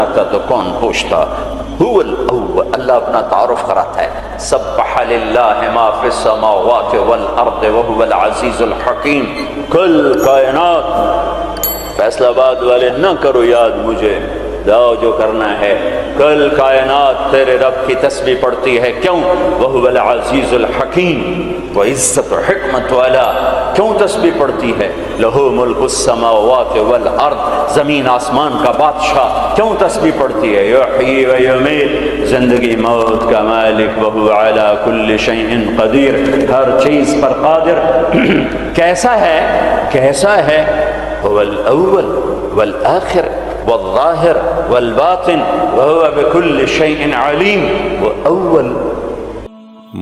آتا تو کون پوچھتا. هو الاول، اللہ اپنا تعارف کراتا ہے. سبح للہ ما فی السماوات والارض وهو العزیز الحکیم. کل کائنات، فیصلہ آباد والے نہ کرو یاد مجھے، جاؤ جو کرنا ہے. کل کائنات تیرے رب کی تسبیح پڑھتی ہے. کیوں؟ وَهُوَ الْعَزِيزُ الْحَكِيمُ، وہ عزت و حکمت والا. کیوں تسبیح پڑھتی ہے؟ لَهُ مُلْكُ السَّمَاوَاتِ وَالْأَرْضِ، زمین آسمان کا بادشاہ. کیوں تسبیح پڑھتی ہے؟ یحیی و یمیت، زندگی موت کا مالک. وَهُوَ عَلَى كُلِّ شَيْءٍ قَدِيرٌ، ہر چیز پر قادر. کیسا ہے؟ کیسا ہے؟ هو الاول والآخر والظاہر والباطن وهو بكل شيء علیم. وہ اول.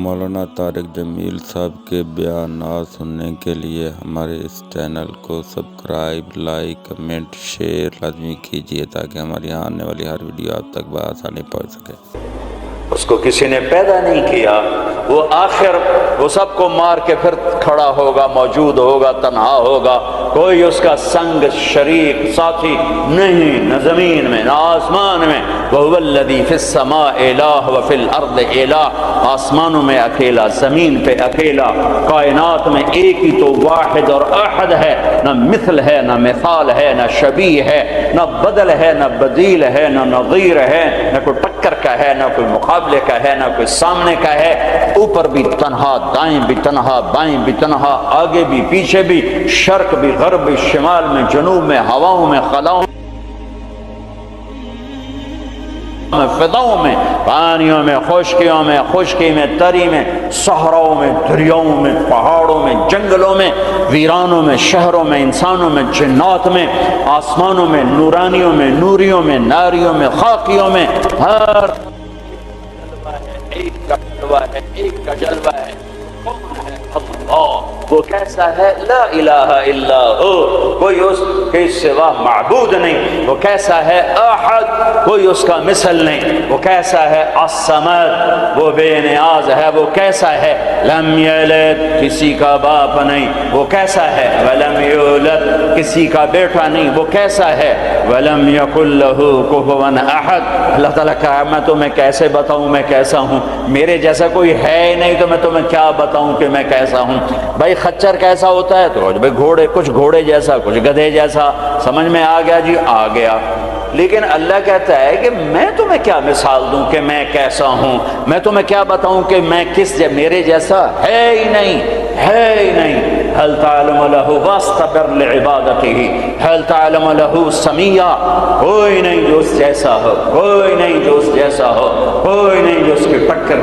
مولانا طارق جمیل صاحب کے بیانات سننے کے لیے ہمارے اس چینل کو سبسکرائب، لائک، کمنٹ، شیئر لازمی کیجیے تاکہ ہماری آنے والی ہر ویڈیو آپ تک بآسانی پہنچ سکے. اس کو کسی نے پیدا نہیں کیا، وہ آخر وہ سب کو مار کے پھر کھڑا ہوگا، موجود ہوگا، تنہا ہوگا. کوئی اس کا سنگ، شریک، ساتھی نہیں، نہ زمین میں نہ آسمان میں. وَهُوَ الَّذِي فِي السَّمَاءِ إِلَٰهٌ وَفِي الْأَرْضِ إِلَٰهٌ، آسمانوں میں اکیلا، زمین پہ اکیلا، کائنات میں ایک ہی تو واحد اور احد ہے. نہ مثل ہے، نہ مثال ہے، نہ شبیہ ہے، نہ بدل ہے، نہ بدیل ہے، نہ نظیر ہے، نہ کوئی ٹکر کا ہے، نہ کوئی مقابلے کا ہے، نہ کوئی سامنے کا ہے. اوپر بھی تنہا، دائیں بھی تنہا، بائیں بھی تنہا، آگے بھی پیچھے بھی، شرق بھی غرب بھی، شمال میں جنوب میں، ہواؤں میں خلاؤں میں، فضاؤں میں، پانیوں میں، خشکیوں میں، خشکی میں، تری میں، صحراؤں میں، دریاؤں میں، پہاڑوں میں، جنگلوں میں، ویرانوں میں، شہروں میں، انسانوں میں، جنات میں، آسمانوں میں، نورانیوں میں، نوریوں میں، ناریوں میں، خاکیوں میں. ہر ایک کا جلوہ ہے، ایک کا جلوہ ہے. کون ہے؟ اللہ. وہ کیسا ہے؟ لا الہ الا ہو، کوئی اس کے سوا معبود نہیں. وہ کیسا ہے؟ احد، کوئی اس کا مثل نہیں. وہ کیسا ہے؟ الصمد، وہ بے نیاز ہے. وہ کیسا ہے؟ لم یلد، کسی کا باپ نہیں. وہ کیسا ہے؟ ولم یولد، کسی کا بیٹا نہیں. وہ کیسا ہے؟ ولم یکن لہ کفوا احد. اللہ تعالیٰ کہا میں تمہیں کیسے بتاؤں میں کیسا ہوں؟ میرے جیسا کوئی ہے ہی نہیں تو میں تمہیں کیا بتاؤں کہ میں کیسا ہوں. بھائی خچر کیسا ہوتا ہے؟ تو بھائی گھوڑے، کچھ گھوڑے جیسا، کچھ گدھے جیسا. سمجھ میں آ گیا جی؟ آ گیا. لیکن اللہ کہتا ہے کہ میں تمہیں کیا مثال دوں کہ میں کیسا ہوں؟ میں تمہیں کیا بتاؤں کہ میں میرے جیسا ہے ہی نہیں، ہے ہی نہیں. هل تعلم له واستبر لعبادته، هل تعلم له سمیہ، کوئی نہیں جو اس جیسا ہو، کوئی نہیں جو اس جیسا ہو، کوئی نہیں جو اس کی ٹکر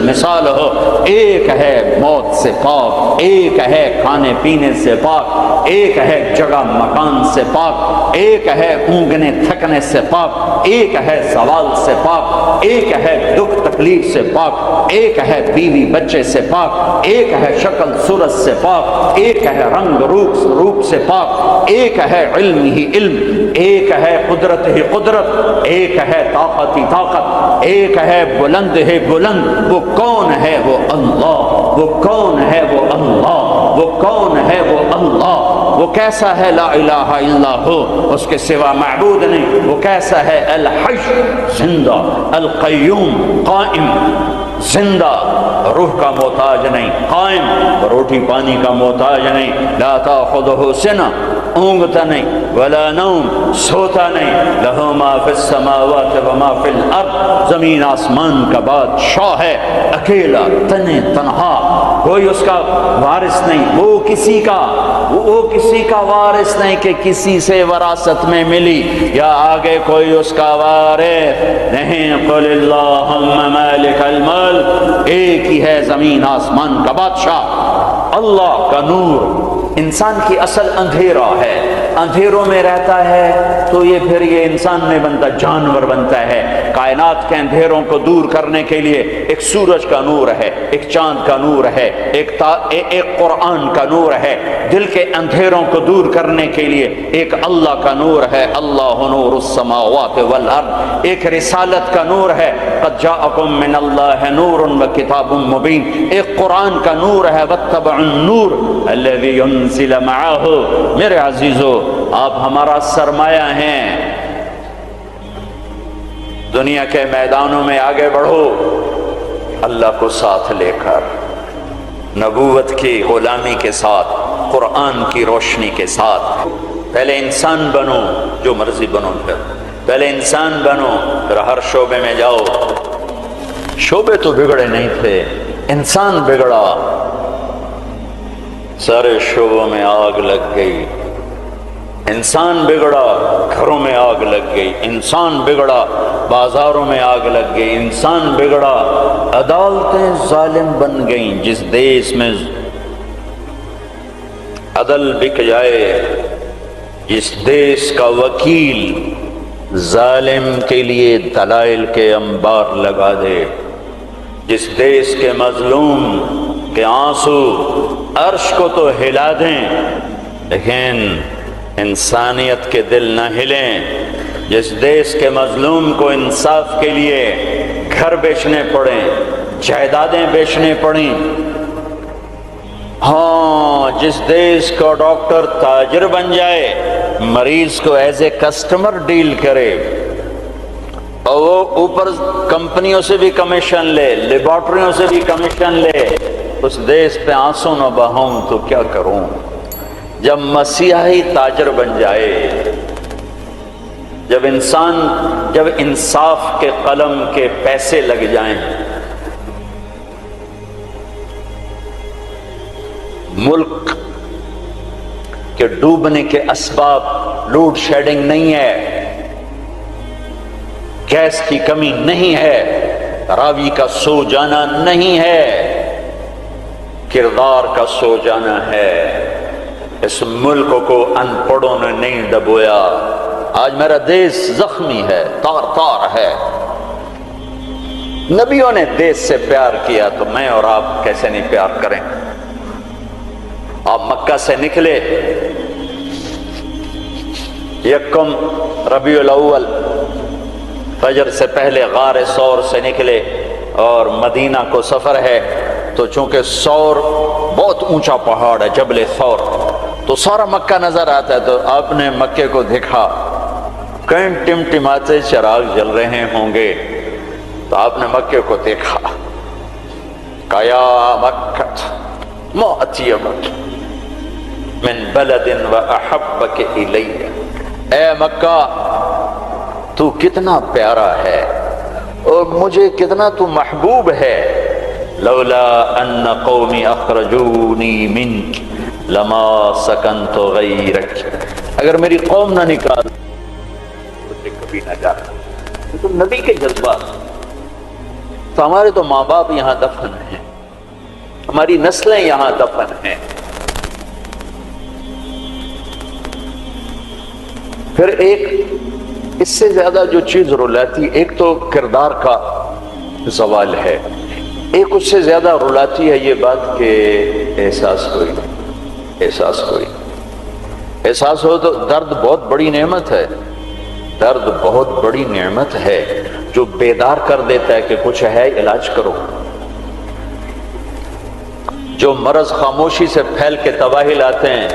مثال ہو. ایک ہے موت سے پاک، ایک ہے کھانے پینے سے پاک، ایک ہے جگہ مکان سے پاک، ایک ہے اونگنے تھکنے سے پاک، ایک ہے زوال سے پاک، ایک ہے دکھ تکلیف سے پاک، ایک ہے بیوی بچے سے پاک، ایک ہے شکل صورت سے پاک، ایک ہے رنگ روپ سے پاک، ایک ہے علم ہی علم، ایک ہے قدرت ہی قدرت، ایک ہے طاقت ہی طاقت، ایک ہے بلند ہی بلند. وہ کون ہے؟ وہ اللہ. وہ کون ہے؟ وہ اللہ. وہ کون ہے؟ وہ اللہ. وہ کیسا ہے؟ لا الہ الا ہو، اس کے سوا معبود نہیں. وہ کیسا ہے؟ الحی، زندہ، القیوم، قائم، زندہ، روح کا محتاج نہیں، قائم، روٹی پانی کا محتاج نہیں. لا تاخذہ سنہ، اونگتا نہیں، ولا نوم، سوتا نہیں. لہ ما فی السماوات وما فی الارض، زمین آسمان کا بادشاہ ہے، اکیلا، تنہا، کوئی اس کا وارث نہیں. وہ کسی کا وارث نہیں کہ کسی سے وراثت میں ملی یا آگے کوئی اس کا وارث نہیں. قل اللہم مالک الملک، ایک ہی ہے زمین آسمان کا بادشاہ. اللہ کا نور. انسان کی اصل اندھیرا ہے، اندھیروں میں رہتا ہے تو یہ انسان نہیں بنتا، جانور بنتا ہے. کائنات کے اندھیروں کو دور کرنے کے لیے ایک سورج کا نور ہے، ایک چاند کا نور ہے، ایک قرآن کا نور ہے. دل کے اندھیروں کو دور کرنے کے لیے ایک اللہ کا نور ہے، اللہ نور السماوات والارض. ایک رسالت کا نور ہے، قد جاءکم من اللہ نور وکتاب مبین. ایک قرآن کا نور ہے، واتبعوا النور الذی انزل معہ. میرے عزیزو، آپ ہمارا سرمایہ ہیں. دنیا کے میدانوں میں آگے بڑھو اللہ کو ساتھ لے کر، نبوت کی غلامی کے ساتھ، قرآن کی روشنی کے ساتھ۔ پہلے انسان بنو، جو مرضی بنو، پہلے انسان بنو، پھر ہر شعبے میں جاؤ۔ شعبے تو بگڑے نہیں تھے، انسان بگڑا، سارے شعبوں میں آگ لگ گئی۔ انسان بگڑا، گھروں میں آگ لگ گئی۔ انسان بگڑا، بازاروں میں آگ لگ گئی۔ انسان بگڑا، عدالتیں ظالم بن گئیں۔ جس دیش میں عدل بک جائے، جس دیش کا وکیل ظالم کے لیے دلائل کے انبار لگا دے، جس دیش کے مظلوم کے آنسو عرش کو تو ہلا دیں لیکن انسانیت کے دل نہ ہلیں، جس دیش کے مظلوم کو انصاف کے لیے گھر بیچنے پڑیں، جائیدادیں بیچنے پڑیں، ہاں جس دیش کا ڈاکٹر تاجر بن جائے، مریض کو ایز اے کسٹمر ڈیل کرے اور وہ اوپر کمپنیوں سے بھی کمیشن لے، لیبارٹریوں سے بھی کمیشن لے، اس دیش پہ آنسو نہ بہاؤں تو کیا کروں؟ جب مسیحی تاجر بن جائے، جب انصاف کے قلم کے پیسے لگ جائیں، ملک کے ڈوبنے کے اسباب لوڈ شیڈنگ نہیں ہے، گیس کی کمی نہیں ہے، راوی کا سو جانا نہیں ہے، کردار کا سو جانا ہے۔ اس ملک کو ان پڑھوں نے نہیں دبویا۔ آج میرا دیش زخمی ہے، تار تار ہے۔ نبیوں نے دیش سے پیار کیا تو میں اور آپ کیسے نہیں پیار کریں؟ آپ مکہ سے نکلے، یکم ربیع الاول فجر سے پہلے غار ثور سے نکلے اور مدینہ کو سفر ہے، تو چونکہ ثور بہت اونچا پہاڑ ہے، جبل ثور، تو سارا مکہ نظر آتا ہے۔ تو آپ نے مکے کو دیکھا، کہیں ٹمٹماتے چراغ جل رہے ہوں گے، تو آپ نے مکے کو دیکھا، کہا یا مکہ ما اطیبک من بلد واحبک الی، اے مکہ تو کتنا پیارا ہے اور مجھے کتنا تو محبوب ہے، لولا ان قومی اخرجونی منک لما سکنت غیرک، اگر میری قوم نہ نکال مجھے کبھی نہ جانا۔ تو نبی کے جذبات، تو ہمارے تو ماں باپ یہاں دفن ہیں، ہماری نسلیں یہاں دفن ہیں۔ پھر ایک اس سے زیادہ جو چیز رلاتی، ایک تو کردار کا زوال ہے، ایک اس سے زیادہ رلاتی ہے یہ بات کہ احساس ہو تو درد بہت بڑی نعمت ہے، درد بہت بڑی نعمت ہے جو بیدار کر دیتا ہے کہ کچھ ہے، علاج کرو۔ جو مرض خاموشی سے پھیل کے تباہی لاتے ہیں،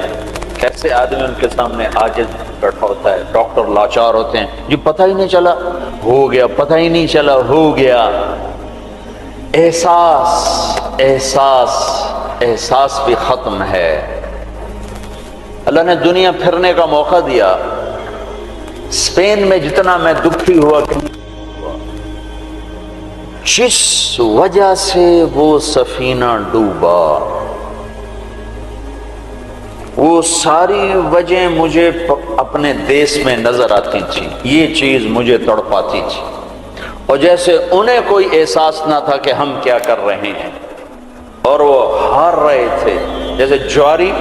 کیسے آدمی ان کے سامنے عاجز بیٹھا ہوتا ہے، ڈاکٹر لاچار ہوتے ہیں، جی پتہ ہی نہیں چلا ہو گیا، پتہ ہی نہیں چلا ہو گیا۔ احساس بھی ختم ہے۔ اللہ نے دنیا پھرنے کا موقع دیا، اسپین میں جتنا میں دکھی ہوا، جس وجہ سے وہ سفینہ ڈوبا، وہ ساری وجہ مجھے اپنے دیس میں نظر آتی تھی، یہ چیز مجھے تڑپاتی تھی، اور جیسے انہیں کوئی احساس نہ تھا کہ ہم کیا کر رہے ہیں، اور وہ ہار رہے تھے، جیسے جواری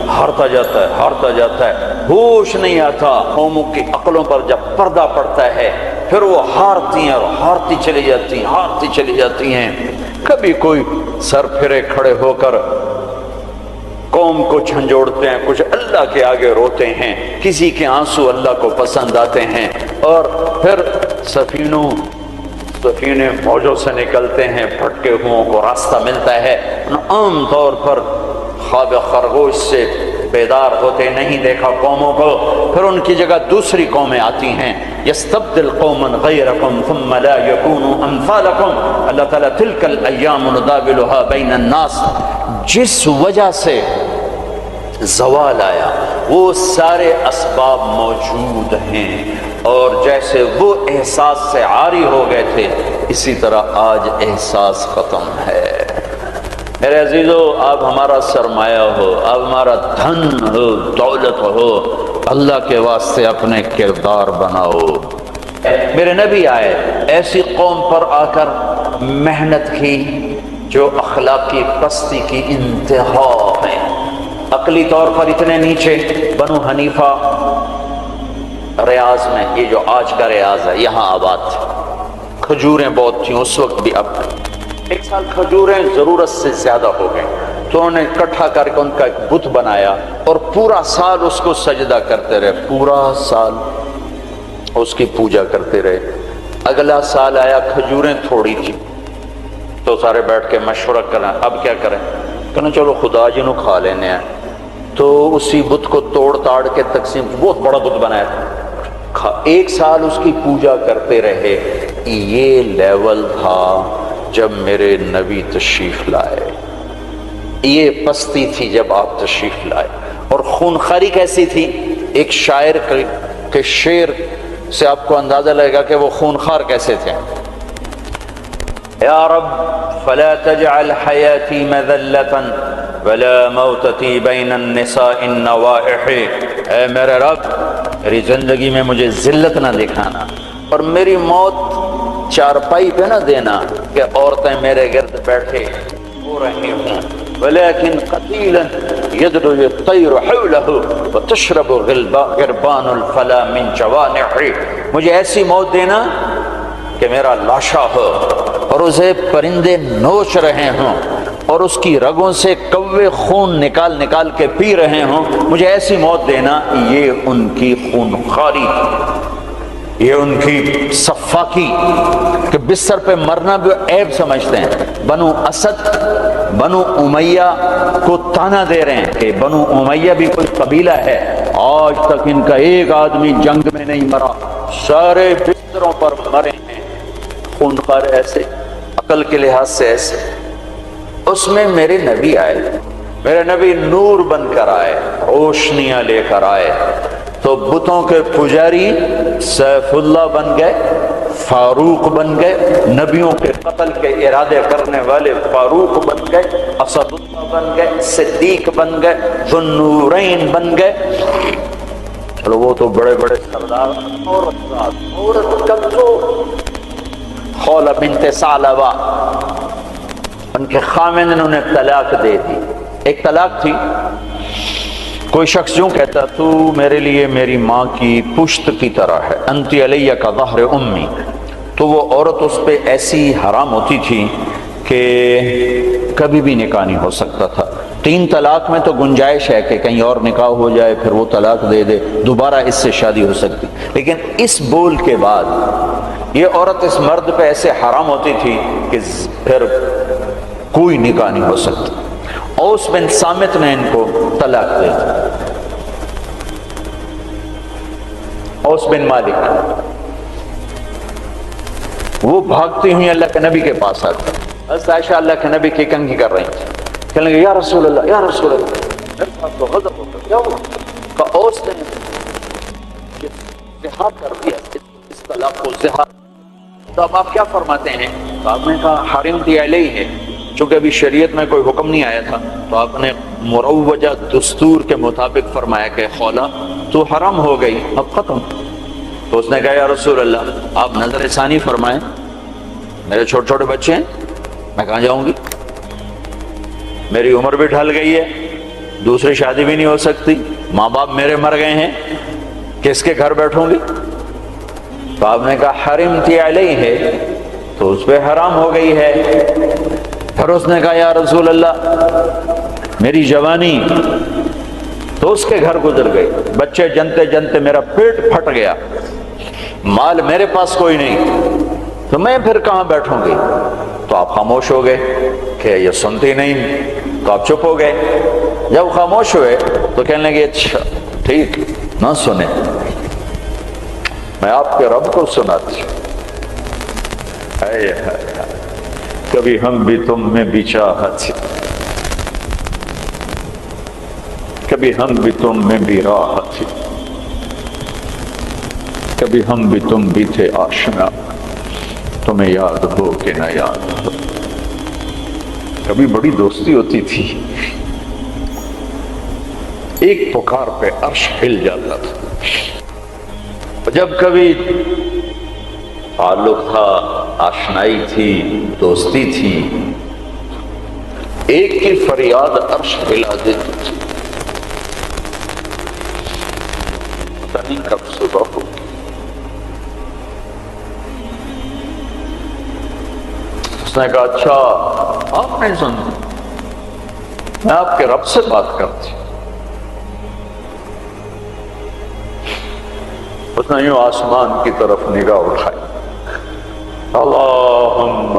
ہارتا جاتا ہے، ہوش نہیں آتا۔ قوموں کی عقلوں پر جب پردہ پڑتا ہے پھر وہ ہارتی ہیں اور ہارتی چلی جاتی ہیں۔ کبھی کوئی سر پھرے کھڑے ہو کر قوم کو جھنجھوڑتے ہیں، کچھ اللہ کے آگے روتے ہیں، کسی کے آنسو اللہ کو پسند آتے ہیں، اور پھر سفینے موجوں سے نکلتے ہیں، بھٹکے ہوئوں کو راستہ ملتا ہے۔ عام طور پر خواب خرگوش سے بیدار ہوتے نہیں دیکھا قوموں کو، پھر ان کی جگہ دوسری قومیں آتی ہیں، یستبدل قوما غیرکم ثم لا یکونوا امثالکم، اللہ تعالیٰ تلک الایام نداولها بین الناس، جس وجہ سے زوال آیا وہ سارے اسباب موجود ہیں، اور جیسے وہ احساس سے عاری ہو گئے تھے اسی طرح آج احساس ختم ہے۔ میرے عزیزو، آپ ہمارا سرمایہ ہو، آپ ہمارا دھن ہو، دولت ہو، اللہ کے واسطے اپنے کردار بناؤ۔ میرے نبی آئے، ایسی قوم پر آ کر محنت کی جو اخلاقی پستی کی انتہا ہے، عقلی طور پر اتنے نیچے۔ بنو حنیفہ ریاض میں، یہ جو آج کا ریاض ہے، یہاں آباد تھے، کھجوریں بہت تھیں اس وقت بھی، اب ایک سال کھجوریں ضرورت سے زیادہ ہو گئیں تو انہوں نے اکٹھا کر کے ان کا ایک بت بنایا اور پورا سال اس کو سجدہ کرتے رہے، پورا سال اس کی پوجا کرتے رہے۔ اگلا سال آیا، کھجوریں تھوڑی تھی تو سارے بیٹھ کے مشورہ کریں اب کیا کریں، کہنا چلو خدا جی نو کھا لینے ہیں، تو اسی بت کو توڑ تاڑ کے تقسیم، بہت بڑا بت بنایا تھا، ایک سال اس کی پوجا کرتے رہے۔ یہ لیول تھا جب میرے نبی تشریف لائے، یہ پستی تھی جب آپ تشریف لائے، اور خونخواری کیسی تھی؟ ایک شاعر کے شعر سے آپ کو اندازہ لگے گا کہ وہ خونخوار کیسے تھے۔ یا رب فلا تجعل حیاتی مذلتا ولا موتتی بین النساء النوائح، اے میرے رب میری زندگی میں مجھے ذلت نہ دکھانا، اور میری موت چارپائی پہ نہ دینا کہ عورتیں میرے گرد بیٹھے ہو رہی ہوں، ولیکن قتیلا یدعو الطیر حولہ وتشرب غربان الفلا من جوانح، مجھے ایسی موت دینا کہ میرا لاشا ہو اور اسے پرندے نوچ رہے ہوں اور اس کی رگوں سے کوے خون نکال نکال کے پی رہے ہوں، مجھے ایسی موت دینا۔ یہ ان کی خونخواری، یہ ان کی صفاقی کہ بستر پہ مرنا بھی عیب سمجھتے ہیں۔ بنو اسد، بنو امیہ کو تانا دے رہے ہیں کہ بنو امیہ بھی کوئی قبیلہ ہے، آج تک ان کا ایک آدمی جنگ میں نہیں مرا، سارے بستروں پر مرے ہیں۔ خونخوار ایسے، عقل کے لحاظ سے ایسے۔ اس میں میرے نبی آئے، میرے نبی نور بن کر آئے، روشنیاں لے کر آئے، تو بتوں کے پجاری سیف اللہ بن گئے، فاروق بن گئے، نبیوں کے قتل کے ارادے کرنے والے فاروق بن گئے، اسد اللہ بن گئے، صدیق بن گئے، ذو النورین بن گئے۔ چلو وہ تو بڑے بڑے سردار، عورت کمزور، خولہ بنت ثعلبہ، ان کے خامن نے انہیں طلاق دے دی۔ ایک طلاق تھی، کوئی شخص یوں کہتا تو میرے لیے میری ماں کی پشت کی طرح ہے، انتی علیہ کا ظہر امی، تو وہ عورت اس پہ ایسی حرام ہوتی تھی کہ کبھی بھی نکاح نہیں ہو سکتا تھا۔ 3 طلاق میں تو گنجائش ہے کہ کہیں اور نکاح ہو جائے، پھر وہ طلاق دے دے، دوبارہ اس سے شادی ہو سکتی، لیکن اس بول کے بعد یہ عورت اس مرد پہ ایسے حرام ہوتی تھی کہ پھر کوئی نکاح نہیں ہو سکتا۔ اوس بن صامت نے ان کو طلاق دے دی، اوس بن مالک، وہ بھاگتی ہوئی اللہ کے نبی کے پاس آتی، حضرت عائشہ اللہ کے نبی کی کنگھی کر رہی تھی، کہنے لگے یا رسول اللہ یا رسول اللہ، میرے پاس تو غضب ہوتا، کیا ہوا؟ کہ اوس نے زہار کر دیا، اس طلاق کو زہار۔ تو اب آپ کیا فرماتے ہیں؟ تو آپ نے کہا حرمتی علیہ ہے، چونکہ ابھی شریعت میں کوئی حکم نہیں آیا تھا، تو آپ نے مروجہ دستور کے مطابق فرمایا کہ خولہ تو حرام ہو گئی، اب ختم۔ تو اس نے کہا یا رسول اللہ آپ نظر ثانی فرمائیں، میرے چھوٹے چھوٹے بچے ہیں، میں کہاں جاؤں گی، میری عمر بھی ڈھل گئی ہے، دوسری شادی بھی نہیں ہو سکتی، ماں باپ میرے مر گئے ہیں، کس کے گھر بیٹھوں گی؟ تو آپ نے کہا حرمتی علیہ ہے، تو اس پہ حرام ہو گئی ہے۔ پھر اس نے کہا یا رسول اللہ میری جوانی، تو اس کے گھر گزر گئی، بچے جنتے جنتے میرا پیٹ پھٹ گیا، مال میرے پاس کوئی نہیں، تو میں پھر کہاں بیٹھوں گی؟ تو آپ خاموش ہو گئے کہ یہ سنتی نہیں، تو آپ چپ ہو گئے۔ جب خاموش ہوئے تو کہنے لگے اچھا ٹھیک نہ سنیں، میں آپ کے رب کو سناتی ہوں۔ کبھی ہم بھی تم میں بھی چاہت، کبھی ہم بھی تم میں بھی راحت، کبھی ہم بھی تم بھی تھے آشنا، تمہیں یاد ہو کہ نہ یاد ہو۔ کبھی بڑی دوستی ہوتی تھی، ایک پکار پہ عرش ہل جاتا تھا۔ جب کبھی تعلق تھا، آشنائی تھی، دوستی تھی، ایک کی فریاد عرش ہلا دیتی تھی۔ پتہ نہیں کب صبح ہو، اس نے کہا اچھا آپ نہیں سنتے، میں آپ کے رب سے بات کرتی ہوں۔ اس نے یوں آسمان کی طرف نگاہ اٹھائی، اللہم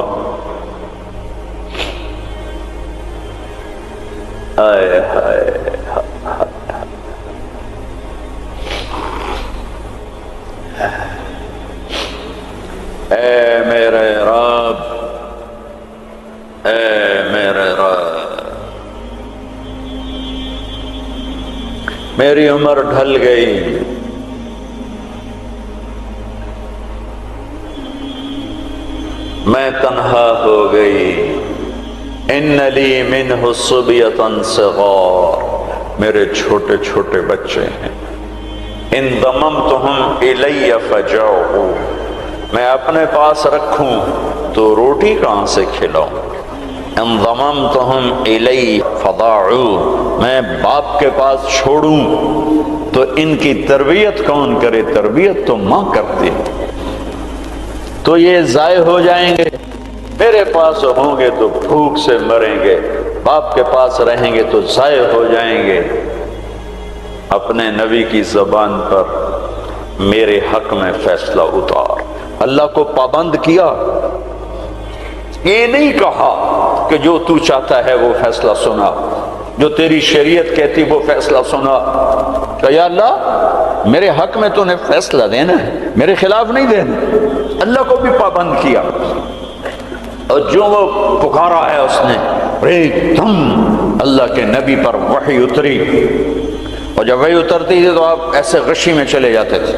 آئے ہائے اے میرے رب، اے میرے رب، میری عمر ڈھل گئی، میں تنہا ہو گئی، ان لی منہ صبیۃ صغار، میرے چھوٹے چھوٹے بچے ہیں، ان ضممتہم الی فجعوا، میں اپنے پاس رکھوں تو روٹی کہاں سے کھلاؤں، ان ضممتہم الی فضاعوا، میں باپ کے پاس چھوڑوں تو ان کی تربیت کون کرے، تربیت تو ماں کرتی ہے، تو یہ ضائع ہو جائیں گے، میرے پاس ہوں گے تو بھوک سے مریں گے، باپ کے پاس رہیں گے تو ضائع ہو جائیں گے۔ اپنے نبی کی زبان پر میرے حق میں فیصلہ اتار، اللہ کو پابند کیا، یہ نہیں کہا کہ جو تو چاہتا ہے وہ فیصلہ سنا، جو تیری شریعت کہتی وہ فیصلہ سنا، کہ یا اللہ میرے حق میں تو نے فیصلہ دینا ہے، میرے خلاف نہیں دینا۔ اللہ کو بھی پابند کیا، اور جو وہ پکارا ہے اس نے، ریتم اللہ کے نبی پر وحی اتری، اور جب وحی اترتی تھی تو آپ ایسے غشی میں چلے جاتے تھے،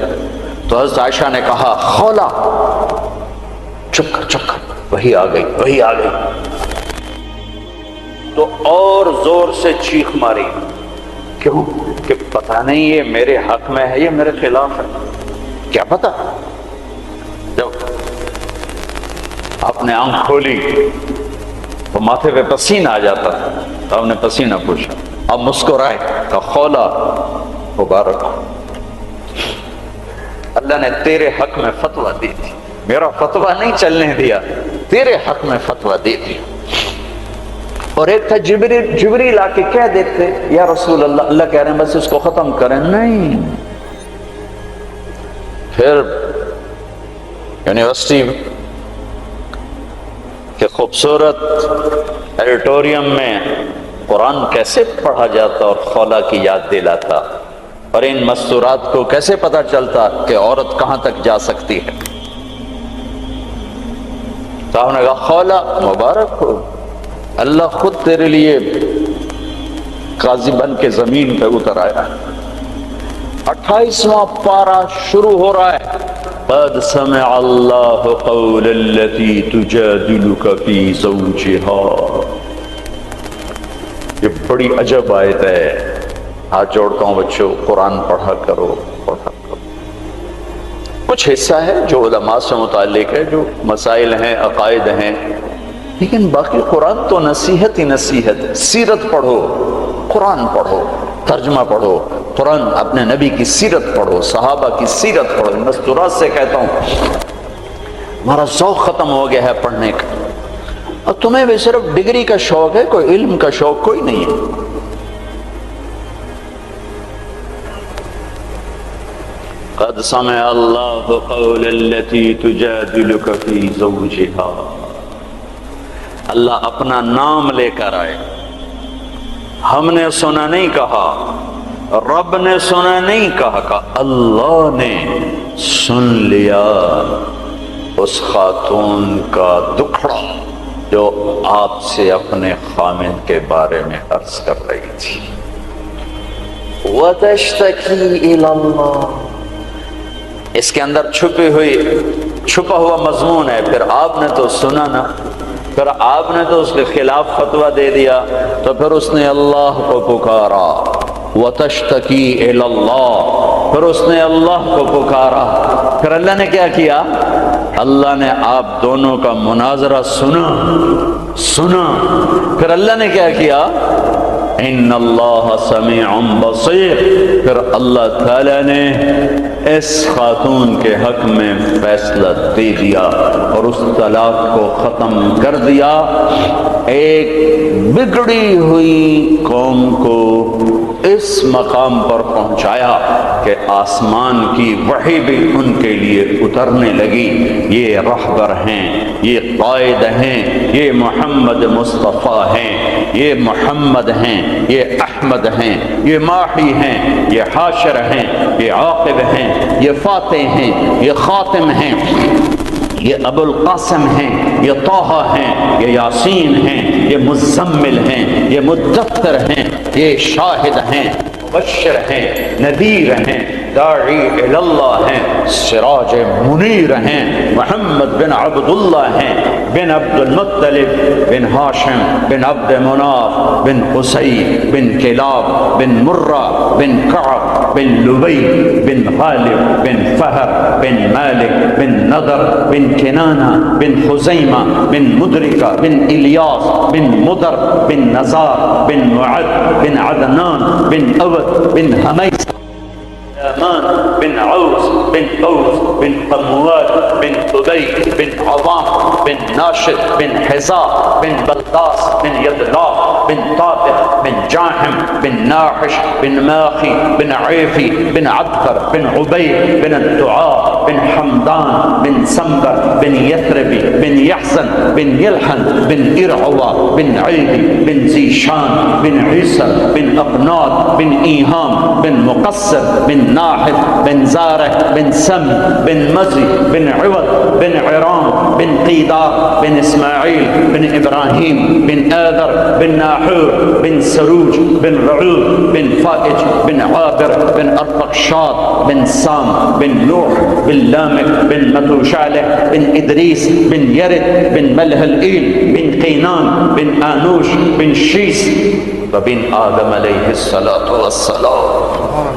تو حضرت عائشہ نے کہا خولا چپ کر چپ کر، وحی آ گئی وحی آ گئی، تو اور زور سے چیخ ماری، کیوں کہ پتہ نہیں یہ میرے حق میں ہے یہ میرے خلاف ہے، کیا پتہ۔ جب آپ نے آنکھ کھولی تو ماتھے پہ پسینہ آ جاتا تھا، تو آپ نے پسینہ پوچھا، اب مسکرائے، کہا خولا مبارک، اللہ نے تیرے حق میں فتویٰ دی تھی، میرا فتویٰ نہیں چلنے دیا، تیرے حق میں فتویٰ دی تھی۔ اور ایک تھا جبریل آ کے کہہ دیتے یا رسول اللہ، اللہ کہہ رہے ہیں بس اس کو ختم کریں، نہیں، پھر یونیورسٹی کے خوبصورت ایڈیٹوریم میں قرآن کیسے پڑھا جاتا اور خولا کی یاد دلاتا، اور ان مستورات کو کیسے پتہ چلتا کہ عورت کہاں تک جا سکتی ہے۔ صاحب نے کہا خولا مبارک ہو، اللہ خود تیرے لیے قاضی بن کے زمین پہ اتر آیا۔ 28واں پارہ شروع ہو رہا ہے، قد سمع اللہ قول التي تجادلك في زوجها، یہ بڑی عجب آیت ہے، ہاتھ جوڑتا ہوں بچوں قرآن پڑھا کرو پڑھا کرو۔ کچھ حصہ ہے جو علماء سے متعلق ہے، جو مسائل ہیں عقائد ہیں، لیکن باقی قرآن تو نصیحت ہی نصیحت ہے۔ سیرت پڑھو، قرآن پڑھو، ترجمہ پڑھو، قرآن اپنے نبی کی سیرت پڑھو، صحابہ کی سیرت پڑھو۔ مستورات سے کہتا ہوں ہمارا ذوق ختم ہو گیا ہے پڑھنے کا، اور تمہیں بھی صرف ڈگری کا شوق ہے، کوئی علم کا شوق کوئی نہیں ہے۔ قد سمع اللہ قول التي تجادلك في زوجها، اللہ اپنا نام لے کر آئے، ہم نے سنا نہیں کہا، رب نے سنا نہیں کہا، کہ اللہ نے سن لیا اس خاتون کا دکھڑا جو آپ سے اپنے خامد کے بارے میں عرض کر رہی تھی۔ وَتَشْتَكِي إِلَى اللَّهِ، اس کے اندر چھپا ہوا مضمون ہے۔ پھر آپ نے تو سنا نا، پھر آپ نے تو اس کے خلاف فتویٰ دے دیا، تو پھر اس نے اللہ کو پکارا، وَتَشْتَكِي إِلَى اللَّهِ، پھر اس نے اللہ کو پکارا۔ پھر اللہ نے کیا کیا؟ اللہ نے آپ دونوں کا مناظرہ سنا۔ پھر اللہ نے کیا کیا؟ ان اللہ سمیع بصیر، پھر اللہ تعالی نے اس خاتون کے حق میں فیصلہ دے دیا اور اس طلاق کو ختم کر دیا۔ ایک بگڑی ہوئی قوم کو اس مقام پر پہنچایا کہ آسمان کی وحی بھی ان کے لیے اترنے لگی۔ یہ رہبر ہیں، یہ قائد ہیں، یہ محمد مصطفیٰ ہیں، یہ محمد ہیں، یہ احمد ہیں، یہ ماحی ہیں، یہ حاشر ہیں، یہ عاقب ہیں، یہ فاتح ہیں، یہ خاتم ہیں، یہ ابو القاسم ہیں، یہ طٰہٰ ہیں، یہ یاسین ہیں، یہ مزمل ہیں، یہ مدثر ہیں، یہ شاہد ہیں، مبشر ہیں، نذیر ہیں، داعی اللہ ہیں، سراج منیر ہیں، محمد بن عبداللہ ہیں، بن عبد المطلب بن ہاشم بن عبد مناف بن قصی بن کلاب بن مرہ بن کعب بن لبی بن غالب بن فہر بن مالک بن نضر بن کنانہ بن خزیمہ بن مدرکہ بن الیاس بن مدر بن نزار بن معد بن عدنان بن اود بن حمیس بن عوس بن اوس بن قمواد بن قبی بن عظام بن ناشد بن حزاء بن بلقاس بن یدلاف بن طابق بن جاحم بن ناحش بن ماخی بن عیفی بن عدفر بن عبید بن الدعاء بن حمدان بن سمبر بن یثربی بن یحزن بن یلحن بن ارعوا بن عیدی بن زیشان بن عیسر بن اقناد بن ایہام بن مقصر بن ناحد بن زارح بن سم بن مزی بن عوض بن عرام بن قیدار بن اسماعیل بن ابراہیم بن آذر بن ناحور بن سروج بن رعود بن فائج بن عابر بن ارفقشاد بن سام بن نوح بن لامک بن متوشالح بن ادریس بن یرد بن ملہلئیل بن قینان بن آنوش بن شیس وبن آدم علیہ الصلاة والسلام۔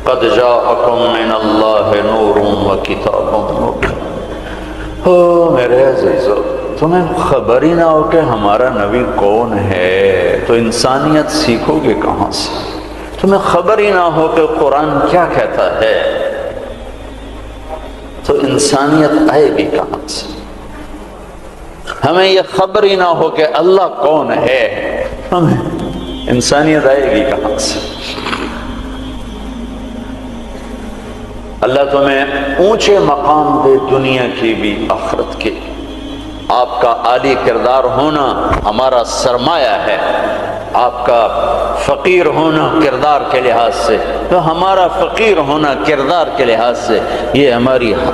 قد جاءکم من اللہ نور و کتاب مبین۔ او میرے عزیزو، تمہیں خبر ہی نہ ہو کہ ہمارا نبی کون ہے تو انسانیت سیکھو گے کہاں سے؟ تمہیں خبر ہی نہ ہو کہ قرآن کیا کہتا ہے تو انسانیت آئے گی کہاں سے؟ ہمیں یہ خبر ہی نہ ہو کہ اللہ کون ہے، ہمیں انسانیت آئے گی کہاں سے؟ اللہ تمہیں اونچے مقام دے، دنیا کی بھی آخرت کی۔ آپ کا عالی کردار ہونا ہمارا سرمایہ ہے، آپ کا فقیر ہونا کردار کے لحاظ سے، تو ہمارا فقیر ہونا کردار کے لحاظ سے یہ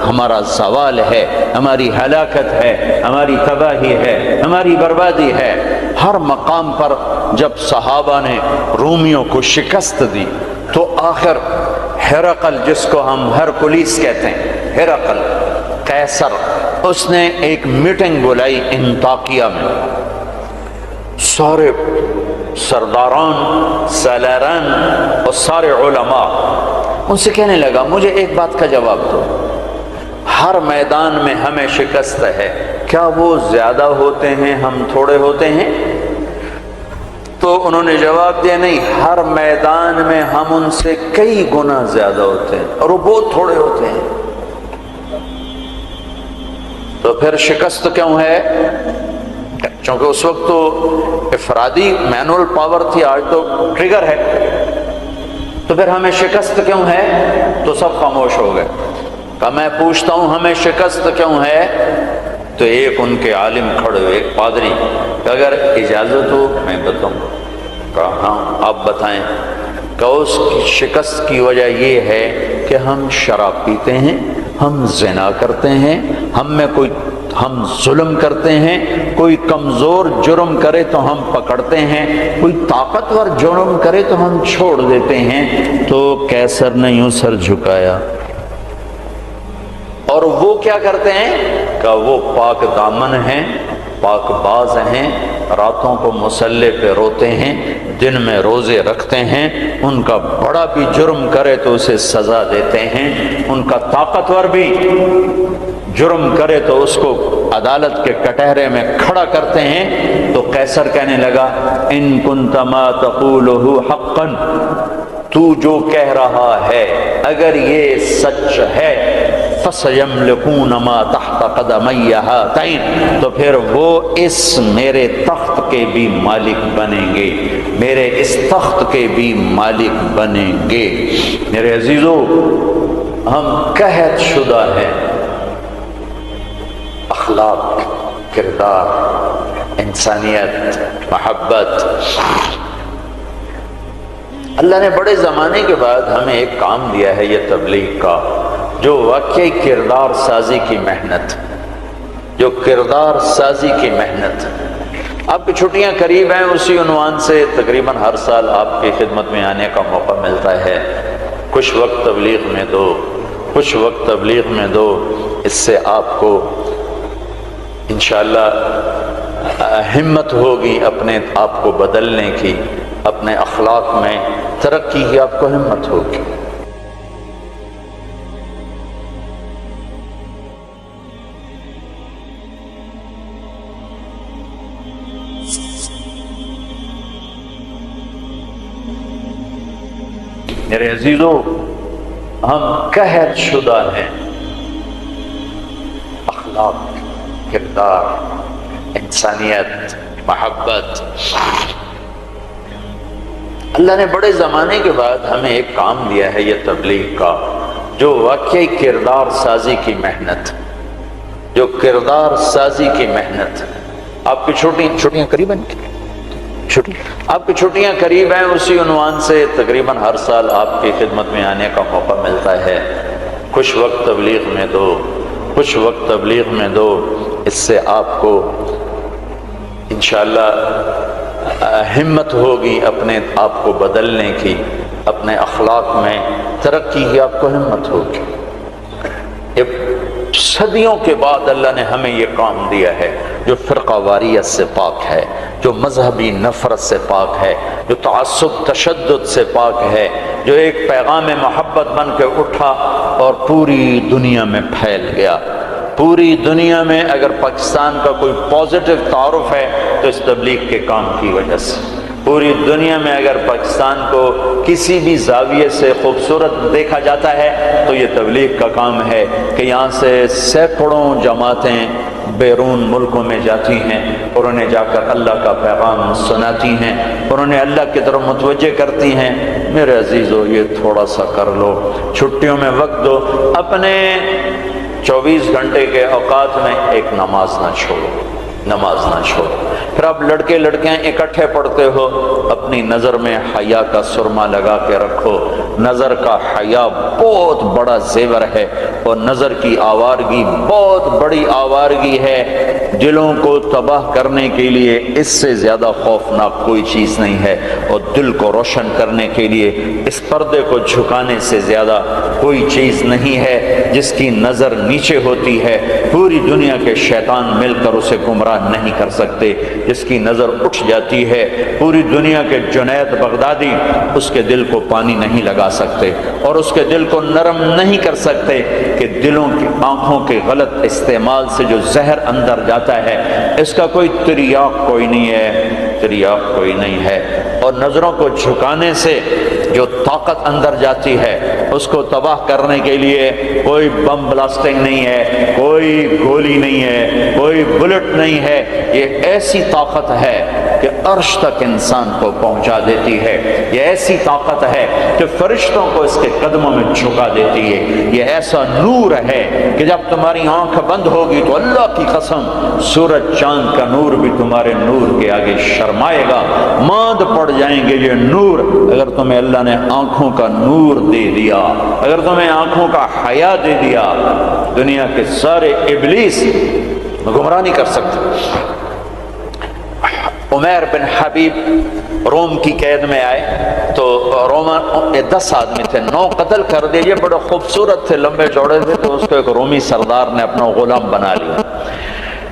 ہمارا زوال ہے، ہماری ہلاکت ہے، ہماری تباہی ہے، ہماری بربادی ہے۔ ہر مقام پر جب صحابہ نے رومیوں کو شکست دی تو آخر ہرقل، جس کو ہم ہرکلیس کہتے ہیں، ہرقل قیصر، اس نے ایک میٹنگ بلائی انطاکیہ میں، سارے سرداران، سالاران اور سارے علماء، ان سے کہنے لگا مجھے ایک بات کا جواب دو، ہر میدان میں ہمیں شکست ہے، کیا وہ زیادہ ہوتے ہیں ہم تھوڑے ہوتے ہیں؟ تو انہوں نے جواب دیا نہیں، ہر میدان میں ہم ان سے کئی گنا زیادہ ہوتے ہیں اور وہ بہت تھوڑے ہوتے ہیں۔ تو پھر شکست کیوں ہے؟ چونکہ اس وقت تو افرادی مینول پاور تھی، آج تو ٹریگر ہے۔ تو پھر ہمیں شکست کیوں ہے؟ تو سب خاموش ہو گئے۔ کہ میں پوچھتا ہوں ہمیں شکست کیوں ہے؟ تو ایک ان کے عالم کھڑے ہوئے، ایک پادری، کہ اگر اجازت ہو میں بتاؤں۔ کہا ہاں آپ بتائیں۔ کہ اس کی شکست کی وجہ یہ ہے کہ ہم شراب پیتے ہیں، ہم زنا کرتے ہیں، ہم ظلم کرتے ہیں، کوئی کمزور جرم کرے تو ہم پکڑتے ہیں، کوئی طاقتور جرم کرے تو ہم چھوڑ دیتے ہیں۔ تو قیصر نے یوں سر جھکایا۔ اور وہ کیا کرتے ہیں؟ کہ وہ پاک دامن ہیں، پاک باز ہیں، راتوں کو مصلے پہ روتے ہیں، دن میں روزے رکھتے ہیں، ان کا بڑا بھی جرم کرے تو اسے سزا دیتے ہیں، ان کا طاقتور بھی جرم کرے تو اس کو عدالت کے کٹہرے میں کھڑا کرتے ہیں۔ تو قیصر کہنے لگا ان کنت ما تقوله حقا، تو جو کہہ رہا ہے اگر یہ سچ ہے، فَسَيَمْلِكُونَ مَا تَحْتَ قَدَمَيَّ هَاتَيْنِ، تو پھر وہ اس میرے تخت کے بھی مالک بنیں گے، میرے اس تخت کے بھی مالک بنیں گے۔ میرے عزیزو، ہم قحط شدہ ہیں، اخلاق، کردار، انسانیت، محبت۔ اللہ نے بڑے زمانے کے بعد ہمیں ایک کام دیا ہے یہ تبلیغ کا، جو واقعی کردار سازی کی محنت، جو کردار سازی کی محنت۔ آپ کی چھٹیاں قریب ہیں، اسی عنوان سے تقریباً ہر سال آپ کی خدمت میں آنے کا موقع ملتا ہے۔ کچھ وقت تبلیغ میں دو، کچھ وقت تبلیغ میں دو، اس سے آپ کو انشاءاللہ ہمت ہوگی اپنے آپ کو بدلنے کی، اپنے اخلاق میں ترقی کی آپ کو ہمت ہوگی۔ میرے عزیزو، ہم قحط شدہ ہیں، اخلاق، کردار، انسانیت، محبت۔ اللہ نے بڑے زمانے کے بعد ہمیں ایک کام دیا ہے یہ تبلیغ کا، جو واقعی کردار سازی کی محنت، جو کردار سازی کی محنت۔ آپ کی چھٹیاں قریب ہیں، آپ کی چھٹیاں قریب ہیں، اسی عنوان سے تقریباً ہر سال آپ کی خدمت میں آنے کا موقع ملتا ہے۔ کچھ وقت تبلیغ میں دو، کچھ وقت تبلیغ میں دو، اس سے آپ کو انشاءاللہ ہمت ہوگی اپنے آپ کو بدلنے کی، اپنے اخلاق میں ترقی کی آپ کو ہمت ہوگی۔ صدیوں کے بعد اللہ نے ہمیں یہ کام دیا ہے، جو فرقہ واریت سے پاک ہے، جو مذہبی نفرت سے پاک ہے، جو تعصب تشدد سے پاک ہے، جو ایک پیغام محبت بن کے اٹھا اور پوری دنیا میں پھیل گیا۔ پوری دنیا میں اگر پاکستان کا کوئی پازیٹو تعارف ہے تو اس تبلیغ کے کام کی وجہ سے۔ پوری دنیا میں اگر پاکستان کو کسی بھی زاویے سے خوبصورت دیکھا جاتا ہے تو یہ تبلیغ کا کام ہے کہ یہاں سے سینکڑوں جماعتیں بیرون ملکوں میں جاتی ہیں اور انہیں جا کر اللہ کا پیغام سناتی ہیں اور انہیں اللہ کی طرف متوجہ کرتی ہیں۔ میرے عزیزو، یہ تھوڑا سا کر لو، چھٹیوں میں وقت دو، اپنے 24 گھنٹے کے اوقات میں ایک نماز نہ چھوڑو، نماز نہ چھوڑو۔ پھر آپ لڑکے لڑکیاں اکٹھے پڑھتے ہو، اپنی نظر میں حیا کا سرما لگا کے رکھو۔ نظر کا حیا بہت بڑا زیور ہے اور نظر کی آوارگی بہت بڑی آوارگی ہے۔ دلوں کو تباہ کرنے کے لیے اس سے زیادہ خوفناک کوئی چیز نہیں ہے، اور دل کو روشن کرنے کے لیے اس پردے کو جھکانے سے زیادہ کوئی چیز نہیں ہے۔ جس کی نظر نیچے ہوتی ہے پوری دنیا کے شیطان مل کر اسے گمراہ نہیں کر سکتے۔ جس کی نظر اٹھ جاتی ہے پوری دنیا کے جنید بغدادی اس کے دل کو پانی نہیں لگا سکتے اور اس کے دل کو نرم نہیں کر سکتے کہ دلوں کی آنکھوں کے غلط استعمال سے جو زہر اندر جاتا ہے اس کا کوئی تریاق کوئی نہیں ہے، تریاق کوئی نہیں ہے۔ اور نظروں کو جھکانے سے جو طاقت اندر جاتی ہے اس کو تباہ کرنے کے لیے کوئی بم بلاسٹنگ نہیں ہے، کوئی گولی نہیں ہے، کوئی بلٹ نہیں ہے، یہ ایسی طاقت ہے کہ عرش تک انسان کو پہنچا دیتی ہے، یہ ایسی طاقت ہے کہ فرشتوں کو اس کے قدموں میں جھکا دیتی ہے، یہ ایسا نور ہے کہ جب تمہاری آنکھ بند ہوگی تو اللہ کی قسم سورج چاند کا نور بھی تمہارے نور کے آگے شرمائے گا، ماند پڑ جائیں گے یہ نور۔ اگر تمہیں اللہ نے آنکھوں کا نور دے دیا، اگر تمہیں آنکھوں کا حیا دے دیا، دنیا کے سارے ابلیس گمراہ نہیں کر سکتے۔ عمیر بن حبیب روم کی قید میں آئے تو رومن 10 آدمی تھے، 9 قتل کر دیے، بڑے خوبصورت تھے، لمبے چوڑے تھے، تو اس کو ایک رومی سردار نے اپنا غلام بنا لیا۔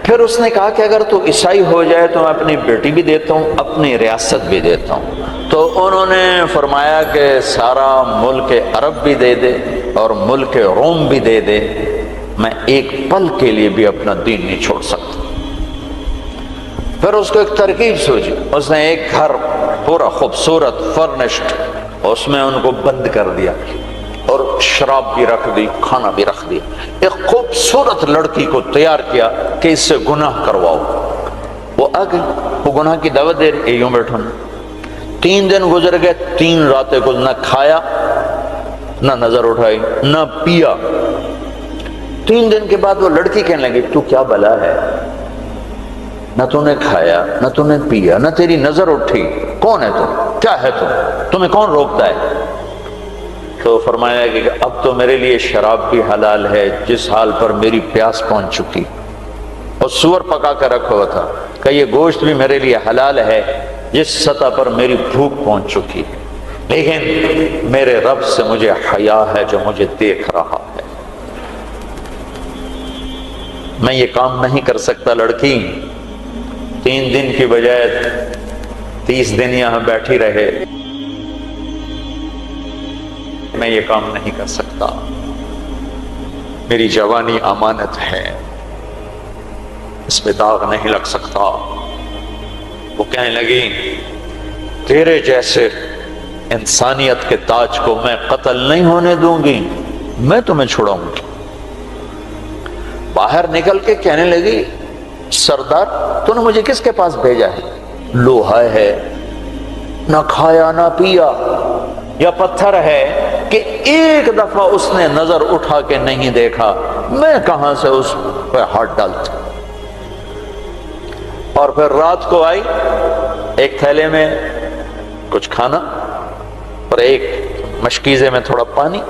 پھر اس نے کہا کہ اگر تو عیسائی ہو جائے تو میں اپنی بیٹی بھی دیتا ہوں، اپنی ریاست بھی دیتا ہوں۔ تو انہوں نے فرمایا کہ سارا ملک عرب بھی دے دے اور ملک روم بھی دے دے، میں ایک پل کے لیے بھی اپنا دین نہیں چھوڑ سکتا۔ پھر اس کو ایک ترکیب سوچی، اس نے ایک گھر پورا خوبصورت فرنشڈ، اس میں ان کو بند کر دیا اور شراب بھی رکھ دی، کھانا بھی رکھ دیا، ایک خوبصورت لڑکی کو تیار کیا کہ اس سے گناہ کرواؤ۔ وہ آ گئی، وہ گناہ کی دعوت دے رہی، یوں بیٹھو۔ 3 دن گزر گئے، 3 راتیں کو نہ کھایا، نہ نظر اٹھائی، نہ پیا۔ 3 دن کے بعد وہ لڑکی کہنے لگی تو کیا بلا ہے، نہ تو نے کھایا نہ تو نے پیا نہ تیری نظر اٹھی، کون ہے تم، کیا ہے تم، تمہیں کون روکتا ہے؟ تو فرمایا کہ اب تو میرے لیے شراب بھی حلال ہے جس حال پر میری پیاس پہنچ چکی، اور سور پکا کر رکھا ہوا تھا کہ یہ گوشت بھی میرے لیے حلال ہے جس سطح پر میری بھوک پہنچ چکی ہے، لیکن میرے رب سے مجھے حیا ہے جو مجھے دیکھ رہا ہے، میں یہ کام نہیں کر سکتا۔ لڑکی 3 دن کی بجائے 30 دن یہاں بیٹھی رہے، میں یہ کام نہیں کر سکتا، میری جوانی امانت ہے، اس میں داغ نہیں لگ سکتا۔ وہ کہنے لگی تیرے جیسے انسانیت کے تاج کو میں قتل نہیں ہونے دوں گی، میں تمہیں چھڑاؤں گی۔ باہر نکل کے کہنے لگی سردار تو نے مجھے کس کے پاس بھیجا ہے، لوہا ہے، نہ کھایا نہ پیا، یا پتھر ہے کہ ایک دفعہ اس نے نظر اٹھا کے نہیں دیکھا، میں کہاں سے اس پہ ہاتھ ڈالتا۔ اور پھر رات کو آئی، ایک تھیلے میں کچھ کھانا اور ایک مشکیزے میں تھوڑا پانی،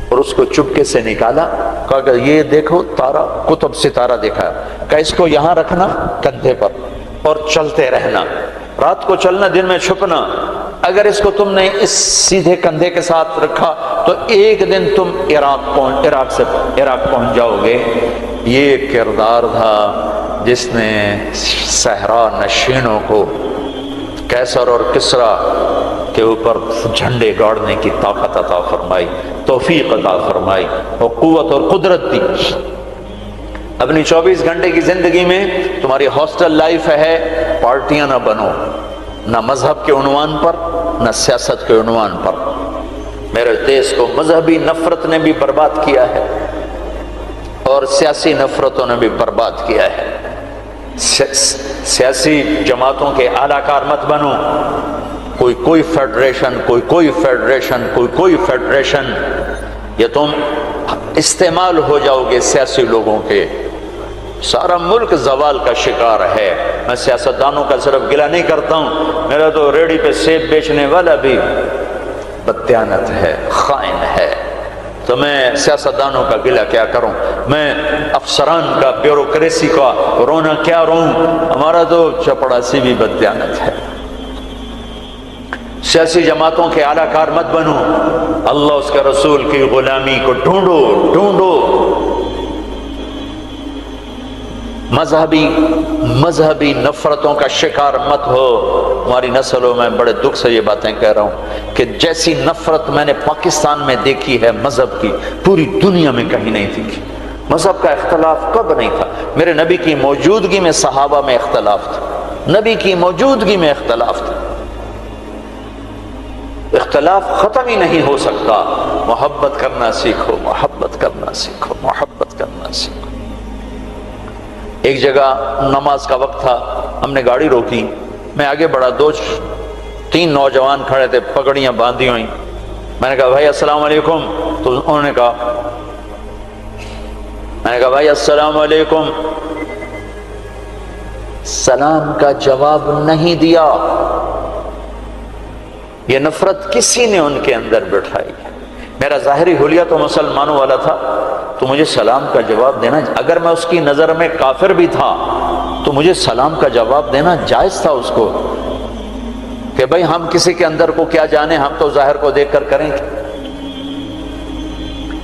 اور اس کو چپکے سے نکالا، کہا کہ یہ دیکھو تارا، قطب ستارہ دیکھا، کہ اس کو یہاں رکھنا کندھے پر اور چلتے رہنا، رات کو چلنا دن میں چھپنا، اگر اس کو تم نے اس سیدھے کندھے کے ساتھ رکھا تو ایک دن تم عراق پہنچ جاؤ گے۔ یہ کردار تھا جس نے صحرا نشینوں کو کیسر اور کسرا کے اوپر جھنڈے گاڑنے کی طاقت عطا فرمائی، توفیق عطا فرمائی اور قوت اور قدرت دی۔ اپنی 24 گھنٹے کی زندگی میں تمہاری ہاسٹل لائف ہے، پارٹیاں نہ بنو، نہ مذہب کے عنوان پر نہ سیاست کے عنوان پر۔ میرے دیش کو مذہبی نفرت نے بھی برباد کیا ہے اور سیاسی نفرتوں نے بھی برباد کیا ہے۔ سیاسی جماعتوں کے اعلی کار مت بنو، کوئی فیڈریشن، کوئی فیڈریشن، یا تم استعمال ہو جاؤ گے سیاسی لوگوں کے، سارا ملک زوال کا شکار ہے۔ میں سیاستدانوں کا صرف گلہ نہیں کرتا ہوں، میرا تو ریڑھی پہ سیب بیچنے والا بھی بددیانت ہے، خائن ہے، تو میں سیاستدانوں کا گلہ کیا کروں، میں افسران کا، بیوروکریسی کا رونا کیا روں، ہمارا تو چپڑاسی بھی بددیانت ہے۔ سیاسی جماعتوں کے اعلی کار مت بنو، اللہ اس کے رسول کی غلامی کو ڈھونڈو۔ مذہبی نفرتوں کا شکار مت ہو۔ ہماری نسلوں میں بڑے دکھ سے یہ باتیں کہہ رہا ہوں کہ جیسی نفرت میں نے پاکستان میں دیکھی ہے مذہب کی، پوری دنیا میں کہیں نہیں دیکھی۔ مذہب کا اختلاف کب نہیں تھا؟ میرے نبی کی موجودگی میں صحابہ میں اختلاف تھا، نبی کی موجودگی میں اختلاف تھا۔ اختلاف ختم ہی نہیں ہو سکتا۔ محبت کرنا سیکھو، محبت کرنا سیکھو، محبت کرنا سیکھو۔ ایک جگہ نماز کا وقت تھا، ہم نے گاڑی روکی، میں آگے بڑھا، تین نوجوان کھڑے تھے، پگڑیاں باندھی ہوئی۔ میں نے کہا بھائی السلام علیکم، تو انہوں نے کہا، میں نے کہا بھائی السلام علیکم، سلام کا جواب نہیں دیا۔ یہ نفرت کسی نے ان کے اندر بٹھائی۔ میرا ظاہری حلیہ تو مسلمانوں والا تھا، تو مجھے سلام کا جواب دینا، اگر میں اس کی نظر میں کافر بھی تھا تو مجھے سلام کا جواب دینا جائز تھا اس کو، کہ بھئی ہم کسی کے اندر کو کیا جانے، ہم تو ظاہر کو دیکھ کر کریں گے۔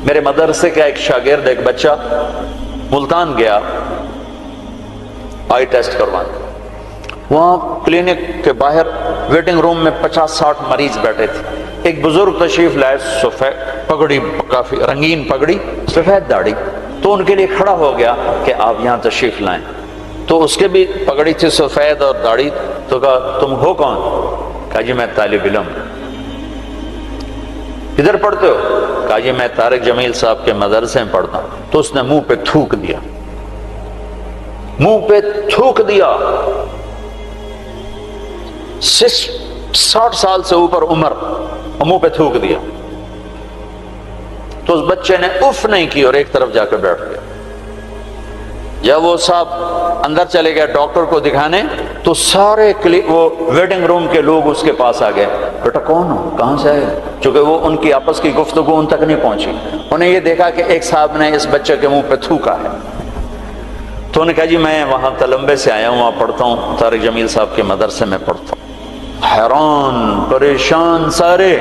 میرے مدرسے کا ایک شاگرد، ایک بچہ ملتان گیا آئی ٹیسٹ کروانے، وہاں کلینک کے باہر ویٹنگ روم میں 50-60 مریض بیٹھے تھے۔ ایک بزرگ تشریف لائے، سفید پگڑی، کافی رنگین پگڑی، سفید داڑھی، تو ان کے لیے کھڑا ہو گیا کہ آپ یہاں تشریف لائیں۔ تو اس کے بھی پگڑی تھی سفید اور داڑھی، تو کہا تم ہو کون؟ کہا جی میں طالب علم۔ کدھر پڑھتے ہو؟ کہا جی میں طارق جمیل صاحب کے مدرسے میں پڑھتا ہوں۔ تو اس نے منہ پہ تھوک دیا، منہ پہ تھوک دیا۔ 60 سال سے اوپر عمر، اور منہ پہ تھوک دیا۔ تو اس بچے نے اف نہیں کی اور ایک طرف جا کے بیٹھ گیا۔ جب وہ صاحب اندر چلے گئے ڈاکٹر کو دکھانے، تو سارے وہ ویٹنگ روم کے لوگ اس کے پاس آ گئے، بیٹا کون ہو، کہاں سے آئے؟ چونکہ وہ ان کی آپس کی گفتگو ان تک نہیں پہنچی، انہیں یہ دیکھا کہ ایک صاحب نے اس بچے کے منہ پہ تھوکا ہے۔ تو انہوں نے کہا جی میں وہاں تلمبے سے آیا ہوں، وہاں پڑھتا ہوں، طارق جمیل صاحب کے مدرسے میں پڑھتا ہوں۔ حیران پریشان سارے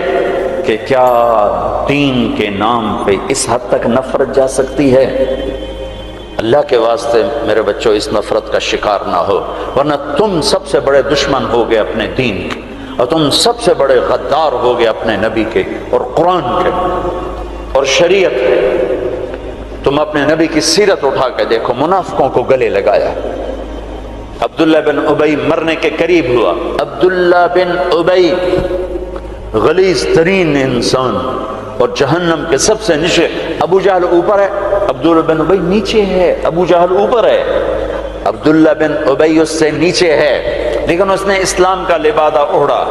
کہ کیا دین کے نام پہ اس حد تک نفرت جا سکتی ہے؟ اللہ کے واسطے میرے بچوں اس نفرت کا شکار نہ ہو، ورنہ تم سب سے بڑے دشمن ہو گئے اپنے دین کے، اور تم سب سے بڑے غدار ہو گئے اپنے نبی کے اور قرآن کے اور شریعت کے۔ تم اپنے نبی کی سیرت اٹھا کے دیکھو، منافقوں کو گلے لگایا۔ عبداللہ بن ابی مرنے کے قریب ہوا۔ عبداللہ بن ابی غلیظ ترین انسان اور جہنم کے سب سے نیچے، ابو جہل اوپر ہے، عبداللہ بن ابی نیچے ہے، ابو جہل اوپر ہے، عبداللہ بن ابی اس سے نیچے ہے، لیکن اس نے اسلام کا لبادہ اوڑھا۔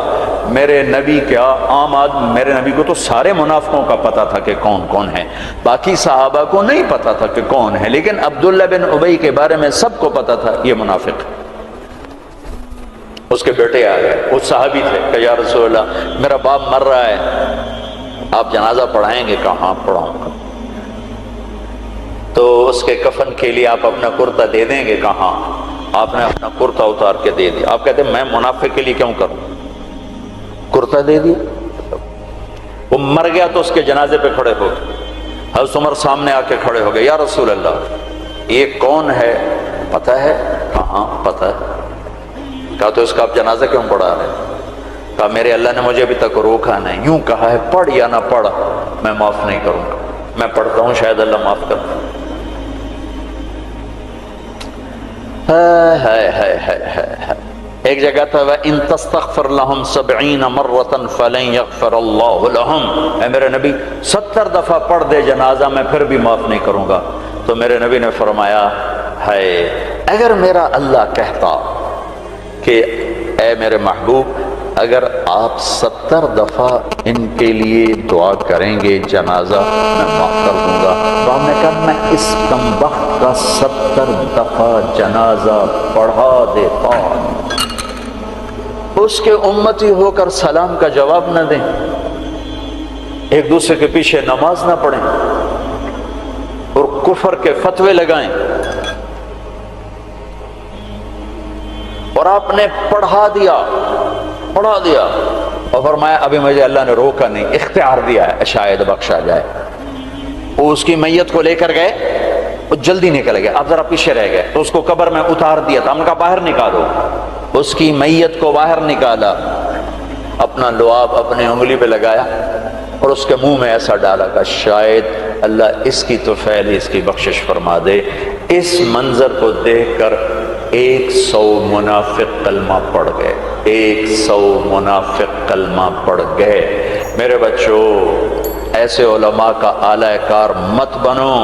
میرے نبی کیا عام آدمی، میرے نبی کو تو سارے منافقوں کا پتا تھا کہ کون کون ہے، باقی صحابہ کو نہیں پتا تھا کہ کون ہے، لیکن عبداللہ بن ابی کے بارے میں سب کو پتا تھا یہ منافق ہے۔ اس کے بیٹے آ گئے، وہ صحابی تھے، کہ یا رسول اللہ میرا باپ مر رہا ہے، آپ جنازہ پڑھائیں گے؟ کہاں پڑھاؤں گا؟ تو اس کے کفن کے لیے آپ اپنا کرتا دے دیں گے؟ کہاں؟ آپ نے اپنا کرتا اتار کے دے دیا۔ آپ کہتے ہیں میں منافق کے لیے کیوں کروں؟ کرتا دے دیا۔ وہ مر گیا تو اس کے جنازے پہ کھڑے ہو گئے، حضرت عمر سامنے آ کے کھڑے ہو گئے، یا رسول اللہ یہ کون ہے؟ پتہ ہے؟ کہاں پتہ ہے؟ کہا تو اس کا آپ جنازہ کیوں پڑھا رہے؟ کہا میرے اللہ نے مجھے ابھی تک روکا نہیں، یوں کہا ہے پڑھ یا نہ پڑھ میں معاف نہیں کروں گا، میں پڑھتا ہوں شاید اللہ معاف کر دے۔ ایک جگہ تھا وَإِن تَسْتَغْفِرْ لَهُمْ 70 مَرَّةً فَلَن يَغْفِرَ اللَّهُ لَهُمْ، اے میرے نبی 70 دفعہ پڑھ دے جنازہ میں پھر بھی معاف نہیں کروں گا۔ تو میرے نبی نے فرمایا ہے اگر میرا اللہ کہتا کہ اے میرے محبوب اگر آپ 70 دفعہ ان کے لیے دعا کریں گے جنازہ میں معاف کر دوں گا، تو ہم نے کہا میں اس کمبخت کا 70 دفعہ جنازہ پڑھا دیتا، اس کے امتی ہو کر سلام کا جواب نہ دیں، ایک دوسرے کے پیچھے نماز نہ پڑھیں اور کفر کے فتوے لگائیں، اور آپ نے پڑھا دیا اور فرمایا ابھی مجھے اللہ نے روکا نہیں، اختیار دیا ہے شاید بخشا جائے۔ وہ اس کی میت کو لے کر گئے، وہ جلدی نکل گئے، اب ذرا پیچھے رہ گئے، تو اس کو قبر میں اتار دیا تھا، ہم نے کہا باہر نکالو، اس کی میت کو باہر نکالا، اپنا لعاب اپنی انگلی پہ لگایا اور اس کے منہ میں ایسا ڈالا کہ شاید اللہ اس کی تو فعل اس کی بخشش فرما دے۔ اس منظر کو دیکھ کر 100 منافق کلمہ پڑھ گئے، 100 منافق کلمہ پڑھ گئے۔ میرے بچوں ایسے علماء کا اعلی کار مت بنو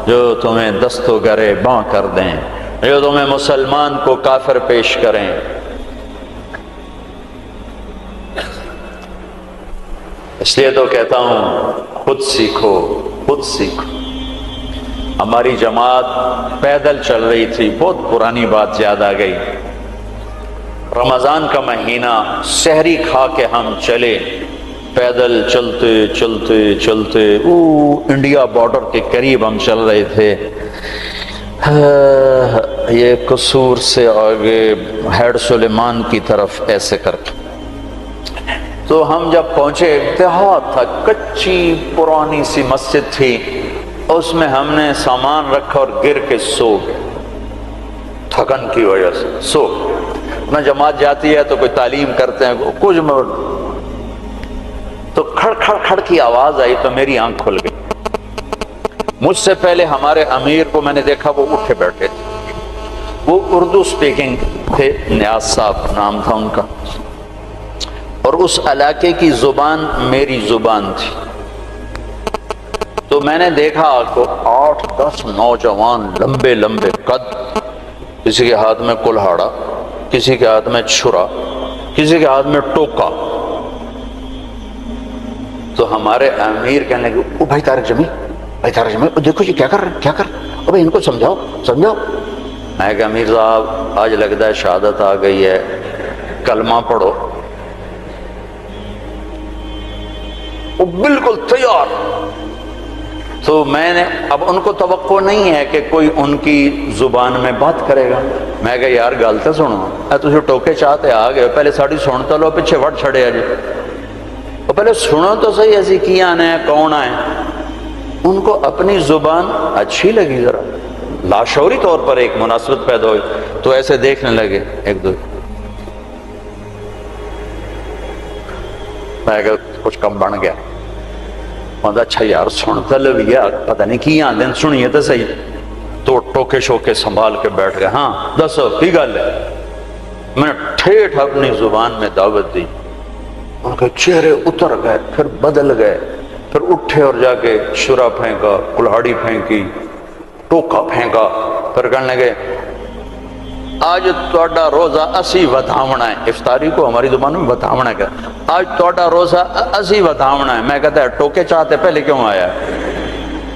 جو تمہیں دست و گرے باں کر دیں، جو تمہیں مسلمان کو کافر پیش کریں۔ اس لیے تو کہتا ہوں خود سیکھو، خود سیکھو۔ ہماری جماعت پیدل چل رہی تھی، بہت پرانی بات یاد آ گئی۔ رمضان کا مہینہ، سحری کھا کے ہم چلے، پیدل چلتے چلتے چلتے انڈیا بارڈر کے قریب ہم چل رہے تھے، یہ قصور سے آگے ہیڈ سلیمان کی طرف ایسے کر کے۔ تو ہم جب پہنچے، دیہات تھا، کچی پرانی سی مسجد تھی، اس میں ہم نے سامان رکھا اور گر کے سو گئے، تھکن کی وجہ سے سو گئے۔ نہ جماعت جاتی ہے تو کوئی تعلیم کرتے ہیں کچھ، تو کھڑ کھڑ کھڑ کی آواز آئی تو میری آنکھ کھل گئی۔ مجھ سے پہلے ہمارے امیر کو میں نے دیکھا، وہ اٹھے بیٹھے تھے، وہ اردو سپیکنگ تھے، نیاز صاحب نام تھا ان کا، اور اس علاقے کی زبان میری زبان تھی۔ تو میں نے دیکھا کہ 8-10 نوجوان لمبے لمبے قد، کسی کے ہاتھ میں کلہاڑا، کسی کے ہاتھ میں چھرا، کسی کے ہاتھ میں ٹوکا۔ تو ہمارے امیر کہنے لگے، او بھائی طارق جمیل، بھائی طارق جمیل، دیکھو یہ کیا کر رہے ہیں، کیا کر رہے ہیں، او بھائی ان کو سمجھاؤ سمجھاؤ۔ میں کہا امیر صاحب آج لگتا ہے شہادت آ گئی ہے، کلمہ پڑھو۔ وہ بالکل تیار۔ تو میں نے، اب ان کو توقع نہیں ہے کہ کوئی ان کی زبان میں بات کرے گا۔ میں کہا یار گل تو سنو، تسی ٹوکے چاہتے آ گئے، پہلے ساڑی سن تو لو، پیچھے وڑ چھڑے آ جائے، اور پہلے سنو تو صحیح ایسی کی آنے ہیں، کون آئے۔ ان کو اپنی زبان اچھی لگی، ذرا لاشعوری طور پر ایک مناسبت پیدا ہوئی، تو ایسے دیکھنے لگے ایک دو۔ میں کہا کچھ کم بن گیا۔ اچھا یار سنتا لو یار، پتہ نہیں کی آندے، سنیے تو صحیح۔ تو ٹوکے شوکے سنبھال کے بیٹھ گئے، ہاں دسو کی گل ہے۔ میں نے ٹھیٹھ اپنی زبان میں دعوت دی، ان کے چہرے اتر گئے، پھر بدل گئے، پھر اٹھے اور جا کے شرا پھینکا، کلہاڑی پھینکی، ٹوکا پھینکا، پھر کہنے لگے آج تہاڈا روزہ اسی ودھاونا ہے۔ افطاری کو ہماری زبان میں ودھاونا ہے، آج تہاڈا روزہ اسی ودھاونا ہے۔ میں کہتا ہے ٹوکے چاہتے پہلے کیوں آیا؟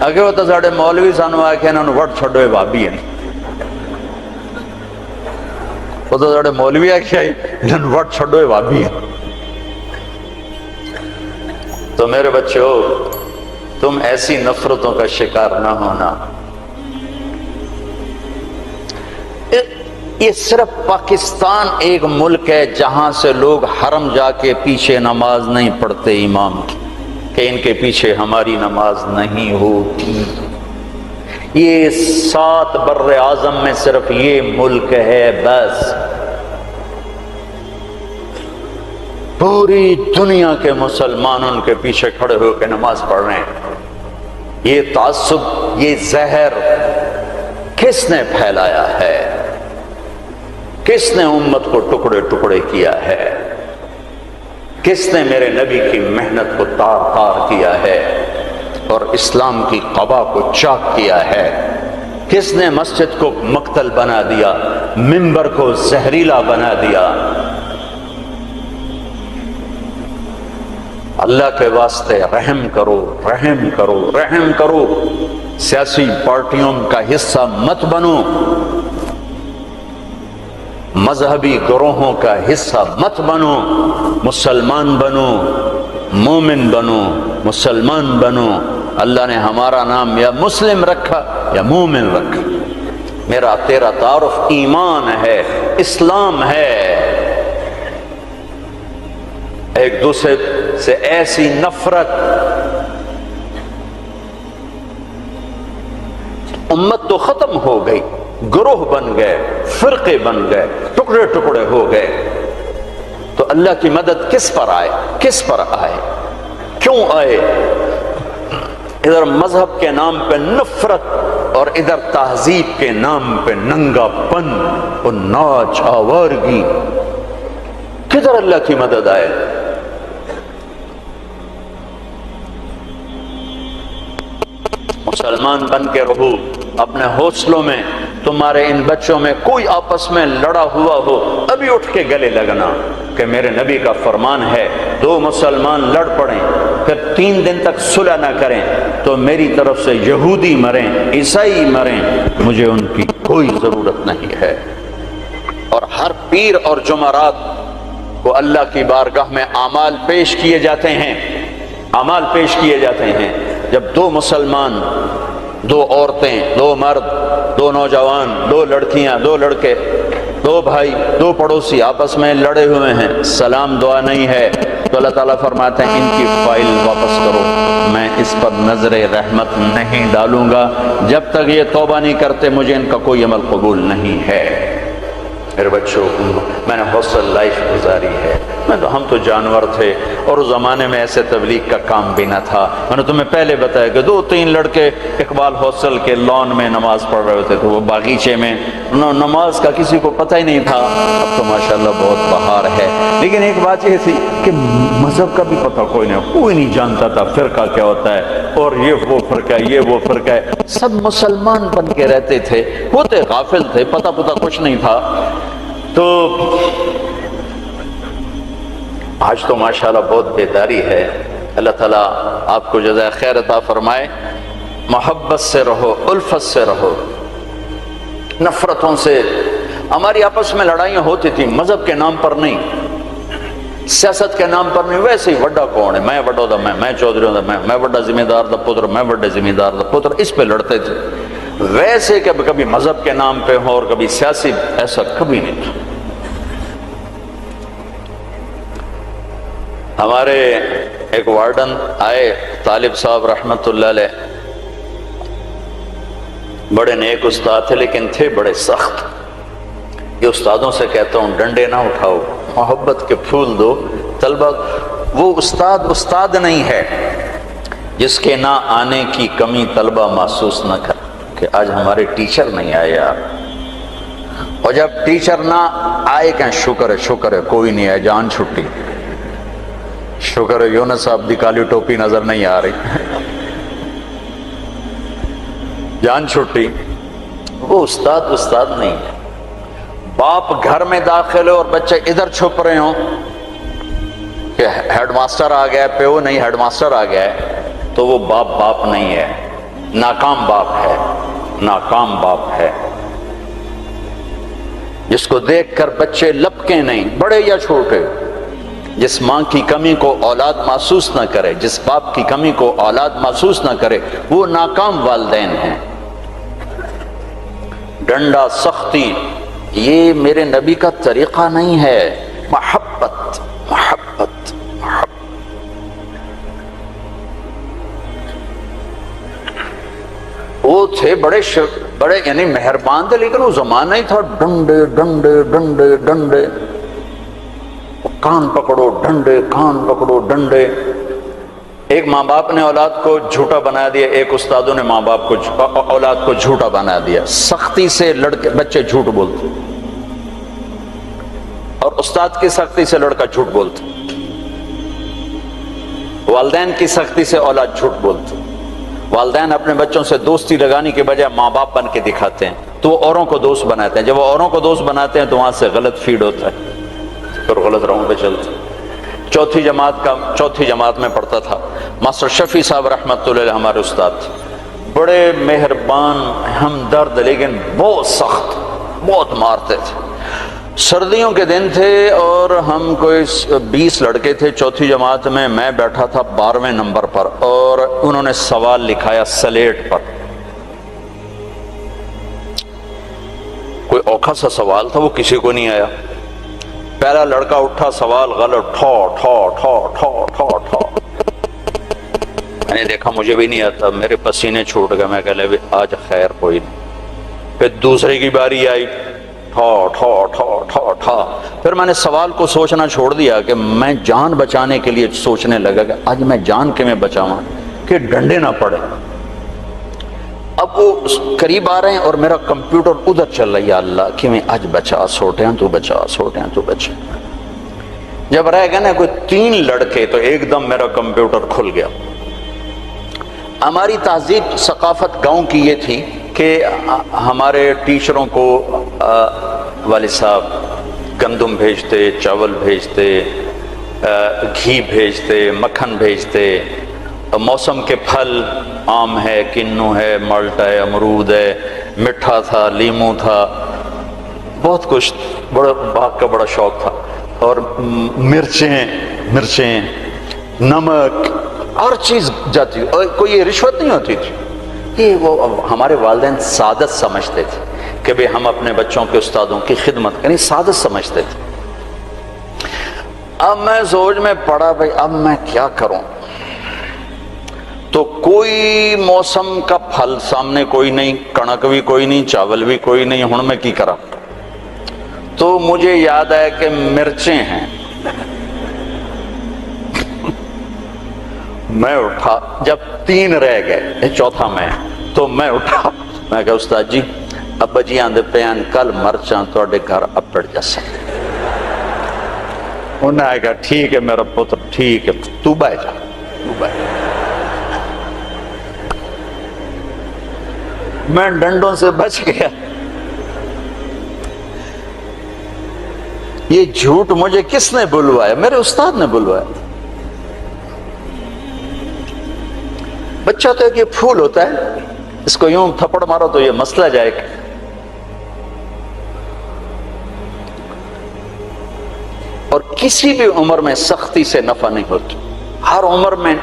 اگے وہ تو ساڈے مولوی سانو آ کے انہوں نے وڑ چھڈو اے بھابی ہیں، وہ تو ساڈے مولوی آ کے آئی انہوں نے وڑ چھڈو اے بھابی ہیں۔ تو میرے بچوں تم ایسی نفرتوں کا شکار نہ ہونا۔ یہ صرف پاکستان ایک ملک ہے جہاں سے لوگ حرم جا کے پیچھے نماز نہیں پڑھتے امام کی، کہ ان کے پیچھے ہماری نماز نہیں ہوتی۔ یہ 7 بر اعظم میں صرف یہ ملک ہے بس۔ پوری دنیا کے مسلمان ان کے پیچھے کھڑے ہو کے نماز پڑھ رہے ہیں۔ یہ تعصب، یہ زہر کس نے پھیلایا ہے؟ کس نے امت کو ٹکڑے ٹکڑے کیا ہے؟ کس نے میرے نبی کی محنت کو تار تار کیا ہے اور اسلام کی قبا کو چاک کیا ہے؟ کس نے مسجد کو مقتل بنا دیا، منبر کو زہریلا بنا دیا؟ اللہ کے واسطے رحم کرو، رحم کرو، رحم کرو۔ سیاسی پارٹیوں کا حصہ مت بنو، مذہبی گروہوں کا حصہ مت بنو، مسلمان بنو، مومن بنو، مسلمان بنو۔ اللہ نے ہمارا نام یا مسلم رکھا یا مومن رکھا۔ میرا تیرا تعارف ایمان ہے، اسلام ہے۔ ایک دوسرے سے ایسی نفرت، امت تو ختم ہو گئی، گروہ بن گئے، فرقے بن گئے، ٹکڑے ٹکڑے ہو گئے۔ تو اللہ کی مدد کس پر آئے؟ کس پر آئے؟ کیوں آئے؟ ادھر مذہب کے نام پہ نفرت اور ادھر تہذیب کے نام پہ ننگا پن اور ناچ آوارگی۔ کدھر اللہ کی مدد آئے؟ مسلمان بن کے رہو، اپنے حوصلوں میں تمہارے ان بچوں میں کوئی آپس میں لڑا ہوا ہو ابھی اٹھ کے گلے لگنا، کہ میرے نبی کا فرمان ہے 2 مسلمان لڑ پڑیں پھر 3 دن تک صلح نہ کریں تو میری طرف سے یہودی مریں عیسائی مریں، مجھے ان کی کوئی ضرورت نہیں ہے۔ اور ہر پیر اور جمعرات کو اللہ کی بارگاہ میں اعمال پیش کیے جاتے ہیں، اعمال پیش کیے جاتے ہیں۔ جب 2 مسلمان، 2 عورتیں، 2 مرد، 2 نوجوان، 2 لڑکیاں، 2 لڑکے، 2 بھائی، 2 پڑوسی آپس میں لڑے ہوئے ہیں، سلام دعا نہیں ہے تو اللہ تعالیٰ فرماتے ہیں ان کی فائل واپس کرو، میں اس پر نظر رحمت نہیں ڈالوں گا، جب تک یہ توبہ نہیں کرتے مجھے ان کا کوئی عمل قبول نہیں ہے۔ میرے بچوں، میں نے ہاسٹل لائف گزاری ہے، ہم تو جانور تھے اور اس زمانے میں ایسے تبلیغ کا کام بھی نہ تھا۔ میں نے تمہیں پہلے بتایا کہ 2-3 لڑکے اقبال ہاسٹل کے لان میں نماز پڑھ رہے ہوتے تھے، وہ باغیچے میں، نماز کا کسی کو پتہ ہی نہیں تھا۔ اب تو ماشاءاللہ بہت بہار ہے، لیکن ایک بات یہ تھی کہ مذہب کا بھی پتہ کوئی نہیں جانتا تھا، فرقہ کیا ہوتا ہے، اور یہ وہ فرقہ ہے، یہ وہ فرقہ ہے، سب مسلمان بن کے رہتے تھے، ہوتے غافل تھے، پتہ کچھ نہیں تھا۔ تو آج تو ماشاءاللہ بہت بیداری ہے، اللہ تعالیٰ آپ کو جزائے خیر عطا فرمائے۔ محبت سے رہو، الفت سے رہو، نفرتوں سے۔ ہماری آپس میں لڑائیاں ہوتی تھیں مذہب کے نام پر نہیں، سیاست کے نام پر نہیں، ویسے ہی وڈا کون ہے، میں وڈا دا میں چودھری ہوں، میں وڈا ذمہ دار دا پتر، میں وڈا ذمہ دار دا پتر، اس پہ لڑتے تھے۔ ویسے کہ کبھی مذہب کے نام پہ ہو اور کبھی سیاسی، ایسا کبھی نہیں تھا۔ ہمارے ایک وارڈن آئے، طالب صاحب رحمت اللہ علیہ، بڑے نیک استاد تھے لیکن تھے بڑے سخت۔ یہ استادوں سے کہتا ہوں ڈنڈے نہ اٹھاؤ، محبت کے پھول دو طلبہ۔ وہ استاد نہیں ہے جس کے نہ آنے کی کمی طلبہ محسوس نہ کر کہ آج ہمارے ٹیچر نہیں آئے یار، اور جب ٹیچر نہ آئے کہ شکر ہے کوئی نہیں آئے، جان چھٹی، شکر ہے یونس صاحب دی کالی ٹوپی نظر نہیں آ رہی، جان چھٹی۔ وہ استاد نہیں ہے۔ باپ گھر میں داخل ہو اور بچے ادھر چھپ رہے ہوں کہ ہیڈ ماسٹر آ گیا ہے، پیو نہیں ہیڈ ماسٹر آ گیا ہے، تو وہ باپ نہیں ہے، ناکام باپ ہے، ناکام باپ ہے۔ جس کو دیکھ کر بچے لپکیں نہیں، بڑے یا چھوٹے، جس ماں کی کمی کو اولاد محسوس نہ کرے، جس باپ کی کمی کو اولاد محسوس نہ کرے، وہ ناکام والدین ہیں۔ ڈنڈا، سختی، یہ میرے نبی کا طریقہ نہیں ہے۔ محبت، محبت، محبت۔ وہ تھے بڑے یعنی مہربان تھے، لیکن وہ زمانہ ہی تھا ڈنڈے ڈنڈے ڈنڈے ڈنڈے، کان پکڑو ڈنڈے، کان پکڑو ڈنڈے۔ ایک ماں باپ نے اولاد کو جھوٹا بنا دیا، ایک استادوں نے ماں باپ کو اولاد کو جھوٹا بنا دیا۔ سختی سے لڑکے بچے جھوٹ بولتے اور استاد کی سختی سے لڑکا جھوٹ بولتا، والدین کی سختی سے اولاد جھوٹ بولتی۔ والدین اپنے بچوں سے دوستی لگانے کے بجائے ماں باپ بن کے دکھاتے ہیں، تو وہ اوروں کو دوست بناتے ہیں۔ جب وہ اوروں کو دوست بناتے ہیں تو وہاں سے غلط فیڈ ہوتا ہے، پھر غلط راہوں پہ چلتے۔ چوتھی جماعت میں پڑھتا تھا، ماسٹر شفیع صاحب رحمت اللہ علیہ ہمارے استاد تھے، بڑے مہربان، ہمدرد، لیکن بہت سخت، بہت مارتے تھے۔ سردیوں کے دن تھے اور ہم کوئی 20 لڑکے تھے چوتھی جماعت میں بیٹھا تھا 12ویں نمبر پر، اور انہوں نے سوال لکھایا سلیٹ پر۔ کوئی اوکھا سا سوال تھا، وہ کسی کو نہیں آیا۔ پہلا لڑکا اٹھا، سوال غلط، ٹھو ٹھو ٹھو ٹھو ٹھو ٹھو۔ میں نے دیکھا مجھے بھی نہیں آتا، میرے پسینے چھوٹ گئے، میں کہہ لے آج خیر کوئی نہیں۔ پھر دوسرے کی باری آئی، ٹھو ٹھو ٹھو ٹھو ٹھو۔ پھر میں نے سوال کو سوچنا چھوڑ دیا کہ میں جان بچانے کے لیے سوچنے لگا کہ آج میں جان کے میں بچاؤں کہ ڈنڈے نہ پڑے۔ اب وہ قریب آ رہے ہیں اور میرا کمپیوٹر ادھر چل رہا ہے، یا اللہ کہ میں آج بچا سوٹیاں تو بچا، سوٹیاں تو بچا۔ جب رہ گئے نا کوئی 3 لڑکے تو ایک دم میرا کمپیوٹر کھل گیا۔ ہماری تہذیب ثقافت گاؤں کی یہ تھی کہ ہمارے ٹیچروں کو والد صاحب گندم بھیجتے، چاول بھیجتے، گھی بھیجتے، مکھن بھیجتے، موسم کے پھل آم ہے، کنو ہے، مالٹا ہے، امرود ہے، میٹھا تھا، لیمو تھا، بہت کچھ، بڑا باغ کا بڑا شوق تھا، اور مرچیں، نمک، ہر چیز جاتی، اور کوئی یہ رشوت نہیں ہوتی تھی، یہ وہ ہمارے والدین سعادت سمجھتے تھے کہ بھئی ہم اپنے بچوں کے استادوں کی خدمت کریں، سعادت سمجھتے تھے۔ اب میں سوچ میں پڑا بھئی اب میں کیا کروں، تو کوئی موسم کا پھل سامنے کوئی نہیں، کنک بھی کوئی نہیں، چاول بھی کوئی نہیں، ہن میں کی کرا؟ تو مجھے یاد آیا کہ مرچیں ہیں۔ میں اٹھا، جب 3 رہ گئے، چوتھا میں، تو میں اٹھا، میں کہا استاد جی ابا جی آندے پیان کل مرچاں توڑے گھر اپڑ جاسا۔ انہوں نے کہا ٹھیک ہے میرا پتر، ٹھیک ہے، تو بائے جا، تو بائے جا۔ میں ڈنڈوں سے بچ گیا۔ یہ جھوٹ مجھے کس نے بلوایا؟ میرے استاد نے بلوایا۔ بچہ تو ایک یہ پھول ہوتا ہے، اس کو یوں تھپڑ مارو تو یہ مسئلہ جائے گا۔ اور کسی بھی عمر میں سختی سے نفع نہیں ہوتی، ہر عمر میں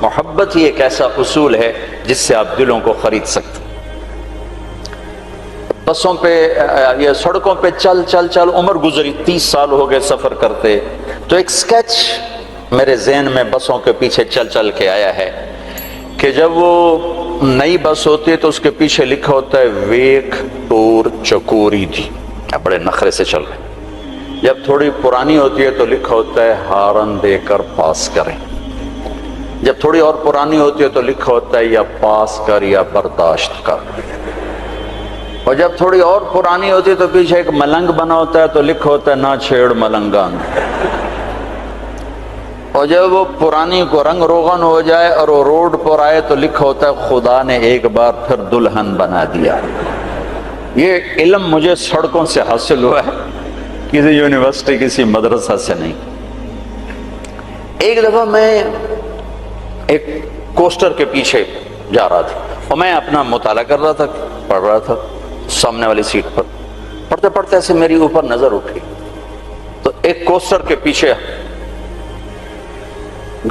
محبت ہی ایک ایسا اصول ہے جس سے آپ دلوں کو خرید سکتے۔ بسوں پہ یا سڑکوں پہ چل عمر گزری، 30 سال ہو گئے سفر کرتے، تو ایک سکیچ میرے ذہن میں بسوں کے پیچھے چل کے آیا ہے کہ جب وہ نئی بس ہوتی ہے تو اس کے پیچھے لکھا ہوتا ہے ویک ٹور چکوری دی، بڑے نخرے سے چل رہے۔ جب تھوڑی پرانی ہوتی ہے تو لکھا ہوتا ہے ہارن دے کر پاس کریں۔ جب تھوڑی اور پرانی ہوتی ہے تو لکھا ہوتا ہے یا پاس کر یا برداشت کر۔ اور جب تھوڑی اور پرانی ہوتی ہے تو پیچھے ایک ملنگ بنا ہوتا ہے تو لکھا ہوتا ہے نہ چھیڑ ملنگان۔ اور جب وہ پرانی کو رنگ روغن ہو جائے اور وہ روڈ پر آئے تو لکھا ہوتا ہے خدا نے ایک بار پھر دلہن بنا دیا۔ یہ علم مجھے سڑکوں سے حاصل ہوا ہے، کسی یونیورسٹی کسی مدرسہ سے نہیں۔ ایک دفعہ میں ایک کوسٹر کے پیچھے جا رہا تھا اور میں اپنا مطالعہ کر رہا تھا، پڑھ رہا تھا سامنے والی سیٹ پر، پڑھتے پڑھتے ایسے میری اوپر نظر اٹھی تو ایک کوسٹر کے پیچھے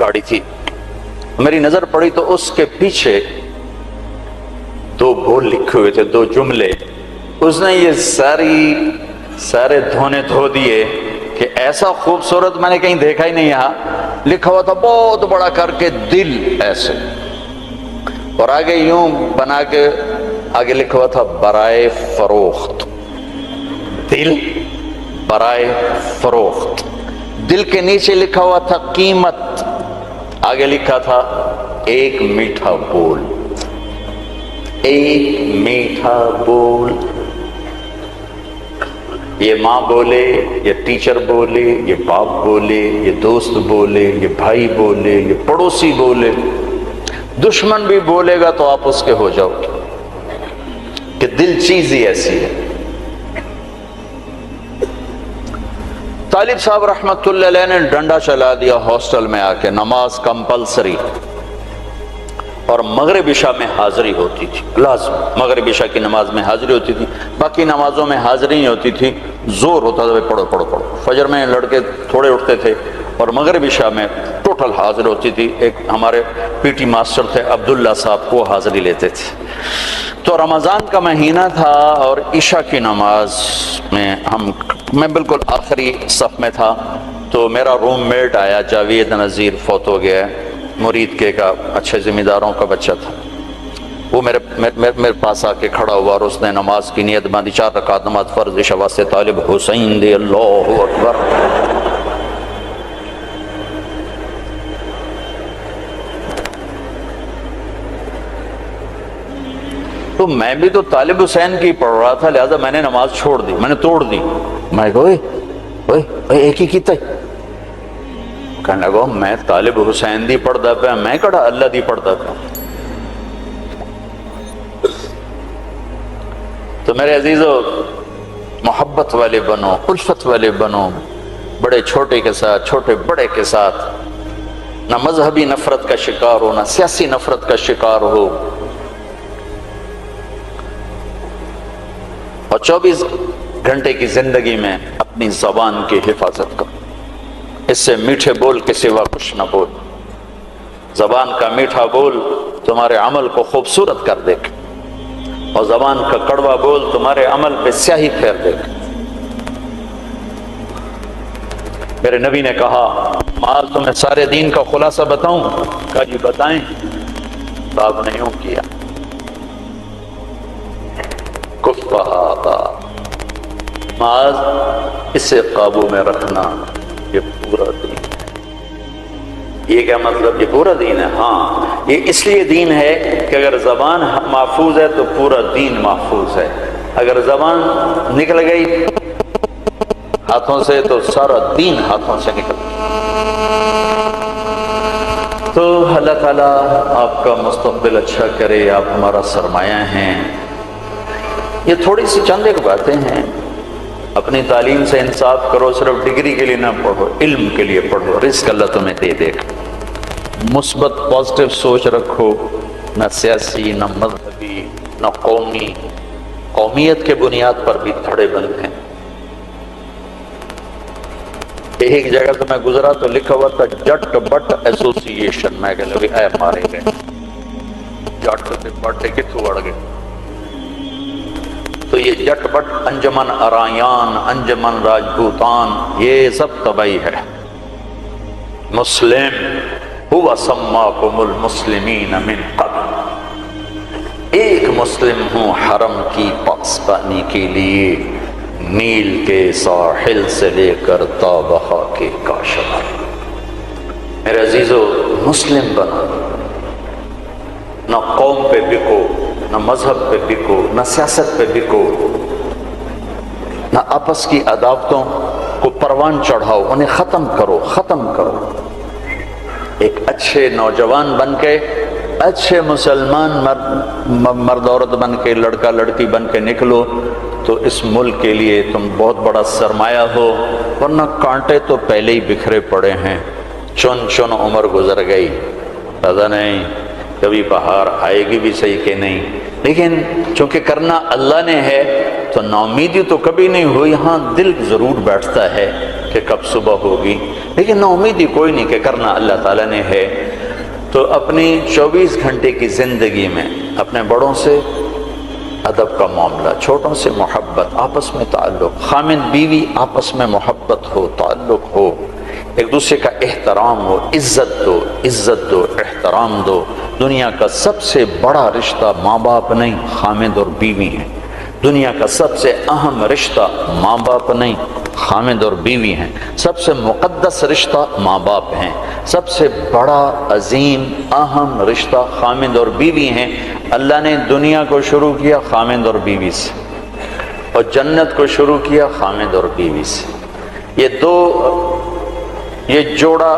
گاڑی تھی، میری نظر پڑی تو اس کے پیچھے 2 بول لکھے ہوئے تھے، 2 جملے۔ اس نے یہ سارے دھونے دھو دیے کہ ایسا خوبصورت میں نے کہیں دیکھا ہی نہیں۔ یہاں لکھا ہوا تھا بہت بڑا کر کے دل ایسے، اور آگے یوں بنا کے آگے لکھا ہوا تھا برائے فروخت، دل برائے فروخت۔ دل کے نیچے لکھا ہوا تھا قیمت، آگے لکھا تھا ایک میٹھا بول، ایک میٹھا بول۔ یہ ماں بولے، یہ ٹیچر بولے، یہ باپ بولے، یہ دوست بولے، یہ بھائی بولے، یہ پڑوسی بولے، دشمن بھی بولے گا تو آپ اس کے ہو جاؤ گے، کہ دل چیز ہی ایسی ہے۔ طالب صاحب رحمت اللہ علیہ نے ڈنڈا چلا دیا ہاسٹل میں آ کے، نماز کمپلسری، اور مغرب عشاء میں حاضری ہوتی تھی، لازم مغرب عشاء کی نماز میں حاضری ہوتی تھی، باقی نمازوں میں حاضری نہیں ہوتی تھی، زور ہوتا تھا پڑھو پڑھو پڑھو۔ فجر میں لڑکے تھوڑے اٹھتے تھے اور مغرب عشاء میں ٹوٹل حاضر ہوتی تھی۔ ایک ہمارے پی ٹی ماسٹر تھے عبداللہ صاحب، کو حاضری لیتے تھے۔ تو رمضان کا مہینہ تھا اور عشاء کی نماز میں بالکل آخری صف میں تھا، تو میرا روم میٹ آیا، جاوید نذیر، فوت ہو گیا ہے، مرید کے کا، اچھے ذمہ داروں کا بچہ تھا۔ وہ میرے پاس آ کے کھڑا ہوا اور اس نے نماز کی نیت باندھی، 4 رکعت نماز فرض عشاء واسطے طالب حسین دے، اللہ اکبر۔ تو میں بھی تو طالب حسین کی پڑھ رہا تھا، لہذا میں نے نماز چھوڑ دی، میں نے توڑ دی۔ میں کہا اوئے ایک ہی کیتا ہے؟ کہنے لگا میں طالب حسین دی پڑھدا پیا، میں کہڑا اللہ دی پڑھدا پیا۔ تو میرے عزیزو محبت والے بنو، الفت والے بنو، بڑے چھوٹے کے ساتھ، چھوٹے بڑے کے ساتھ، نہ مذہبی نفرت کا شکار ہو، نہ سیاسی نفرت کا شکار ہو، اور 24 گھنٹے کی زندگی میں اپنی زبان کی حفاظت کرو، اس سے میٹھے بول کے سوا کچھ نہ بول۔ زبان کا میٹھا بول تمہارے عمل کو خوبصورت کر دے گا، اور زبان کا کڑوا بول تمہارے عمل پہ سیاہی پھیر دے گا۔ میرے نبی نے کہا معاذ تمہیں سارے دین کا خلاصہ بتاؤں؟ کہا جی بتائیں۔ تو آپ نے یوں کیا، کفہ معاذ اسے قابو میں رکھنا، یہ پورا دین ہے۔ یہ کیا مطلب؟ یہ پورا دین ہے؟ ہاں، یہ اس لیے دین ہے کہ اگر زبان محفوظ ہے تو پورا دین محفوظ ہے، اگر زبان نکل گئی ہاتھوں سے تو سارا دین ہاتھوں سے نکل گیا۔ تو اللہ تعالیٰ آپ کا مستقبل اچھا کرے، آپ ہمارا سرمایہ ہیں۔ یہ تھوڑی سی چند ایک باتیں ہیں، اپنی تعلیم سے انصاف کرو، صرف ڈگری کے لیے نہ پڑھو، علم کے لیے پڑھو، رزق اللہ تمہیں دے دے گا۔ مثبت پازیٹیو سوچ رکھو، نہ سیاسی، نہ مذہبی، نہ قومی، قومیت کے بنیاد پر بھی دھڑے بند ہیں۔ ایک جگہ تو میں گزرا تو لکھا ہوا تھا جٹ بٹ ایسوسی ایشن، میں کہ لوگ اے مارے گئے، جٹ سے بٹ کتوں اڑ گئے۔ تو یہ جٹ بٹ، انجمن ارایان، انجمن راجپوتان، یہ سب تباہی ہے۔ مسلم ہوا سماکم المسلمین من قبل، ایک مسلم ہوں حرم کی پاسبانی کے لیے، نیل کے ساحل سے لے کر تا بہا کے کاشان۔ میرے عزیزو مسلم بنو، نہ قوم پہ بکو، نہ مذہب پہ بکو، نہ سیاست پہ بکو، نہ آپس کی عداوتوں کو پروان چڑھاؤ، انہیں ختم کرو، ختم کرو۔ ایک اچھے نوجوان بن کے، اچھے مسلمان مرد عورت بن کے، لڑکا لڑکی بن کے نکلو تو اس ملک کے لیے تم بہت بڑا سرمایہ ہو، ورنہ کانٹے تو پہلے ہی بکھرے پڑے ہیں، چن چن عمر گزر گئی، پتہ نہیں کبھی بہار آئے گی بھی صحیح کہ نہیں۔ لیکن چونکہ کرنا اللہ نے ہے تو ناامیدی تو کبھی نہیں ہوئی، ہاں دل ضرور بیٹھتا ہے کہ کب صبح ہوگی، لیکن ناامیدی کوئی نہیں کہ کرنا اللہ تعالیٰ نے ہے۔ تو اپنی 24 گھنٹے کی زندگی میں اپنے بڑوں سے ادب کا معاملہ، چھوٹوں سے محبت، آپس میں تعلق، خامند بیوی آپس میں محبت ہو، تعلق ہو، ایک دوسرے کا احترام ہو، عزت دو، عزت دو، احترام دو۔ دنیا کا سب سے بڑا رشتہ ماں باپ نہیں، خامند اور بیوی ہیں۔ دنیا کا سب سے اہم رشتہ ماں باپ نہیں، خامند اور بیوی ہیں۔ سب سے مقدس رشتہ ماں باپ ہیں۔ سب سے بڑا عظیم اہم رشتہ خامند اور بیوی ہیں۔ اللہ نے دنیا کو شروع کیا خامند اور بیوی سے، اور جنت کو شروع کیا خامند اور بیوی سے۔ یہ جوڑا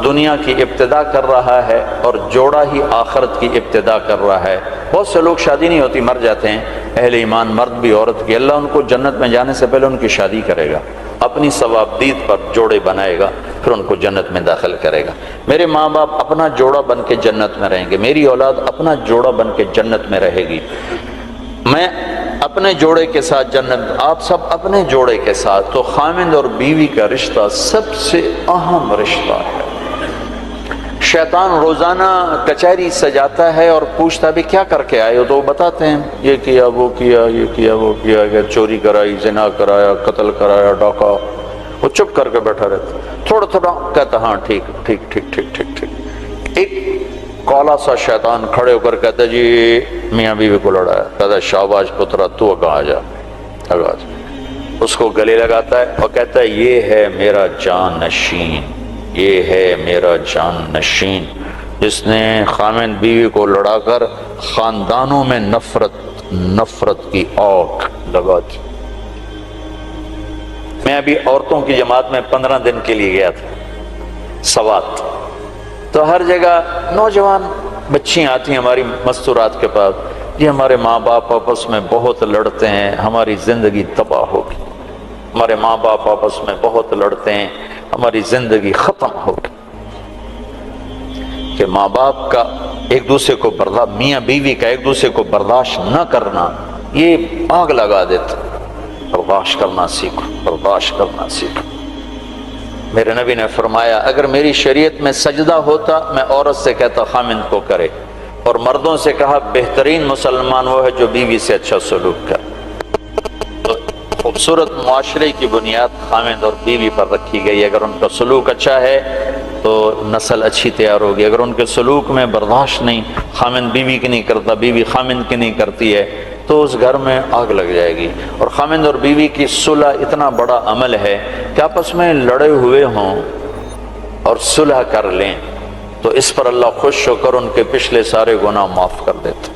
دنیا کی ابتدا کر رہا ہے اور جوڑا ہی آخرت کی ابتدا کر رہا ہے۔ بہت سے لوگ شادی نہیں ہوتی مر جاتے ہیں، اہل ایمان مرد بھی عورت کی، اللہ ان کو جنت میں جانے سے پہلے ان کی شادی کرے گا، اپنی ثوابدید پر جوڑے بنائے گا، پھر ان کو جنت میں داخل کرے گا۔ میرے ماں باپ اپنا جوڑا بن کے جنت میں رہیں گے، میری اولاد اپنا جوڑا بن کے جنت میں رہے گی، میں اپنے جوڑے کے ساتھ جنت، آپ سب اپنے جوڑے کے ساتھ۔ تو خامند اور بیوی کا رشتہ سب سے اہم رشتہ ہے۔ شیطان روزانہ کچہری سجاتا ہے اور پوچھتا بھی کیا کر کے آئے ہو، تو وہ بتاتے ہیں یہ کیا، وہ کیا، یہ کیا، وہ کیا، کہ چوری کرائی، زنا کرایا، قتل کرایا، ڈاکہ۔ وہ چپ کر کے بیٹھا رہتا، تھوڑا تھوڑا کہتا ہاں ٹھیک ٹھیک ٹھیک ٹھیک ٹھیک ٹھیک۔ ایک کالا سا شیطان کھڑے ہو کر کہتا جی میاں بیوی کو لڑایا، کہتا شاباش پترا تو اگا جا، اگا جا۔ اس کو گلے لگاتا ہے اور کہتا ہے یہ ہے میرا جان نشین، یہ ہے میرا جان نشین، جس نے خامند بیوی کو لڑا کر خاندانوں میں نفرت کی آگ لگا دی۔ میں ابھی عورتوں کی جماعت میں 15 دن کے لیے گیا تھا سوات، تو ہر جگہ نوجوان بچیاں آتی ہیں ہماری مستورات کے پاس، جی ہمارے ماں باپ آپس میں بہت لڑتے ہیں، ہماری زندگی تباہ ہوگی، ہمارے ماں باپ آپس میں بہت لڑتے ہیں، ہماری زندگی ختم ہوگی۔ کہ ماں باپ کا ایک دوسرے کو میاں بیوی کا ایک دوسرے کو برداشت نہ کرنا، یہ آگ لگا دیتا۔ برداشت کرنا سیکھو، برداشت کرنا سیکھو۔ میرے نبی نے فرمایا اگر میری شریعت میں سجدہ ہوتا میں عورت سے کہتا خامند کو کرے، اور مردوں سے کہا بہترین مسلمان وہ ہے جو بیوی سے اچھا سلوک کرے۔ تو خوبصورت معاشرے کی بنیاد خامند اور بیوی پر رکھی گئی۔ اگر ان کا سلوک اچھا ہے تو نسل اچھی تیار ہوگی، اگر ان کے سلوک میں برداشت نہیں، خامند بیوی کی نہیں کرتا، بیوی خامند کی نہیں کرتی ہے، تو اس گھر میں آگ لگ جائے گی۔ اور خامند اور بیوی کی صلح اتنا بڑا عمل ہے کہ آپس میں لڑے ہوئے ہوں اور صلح کر لیں تو اس پر اللہ خوش ہو کر ان کے پچھلے سارے گناہ معاف کر دیتا۔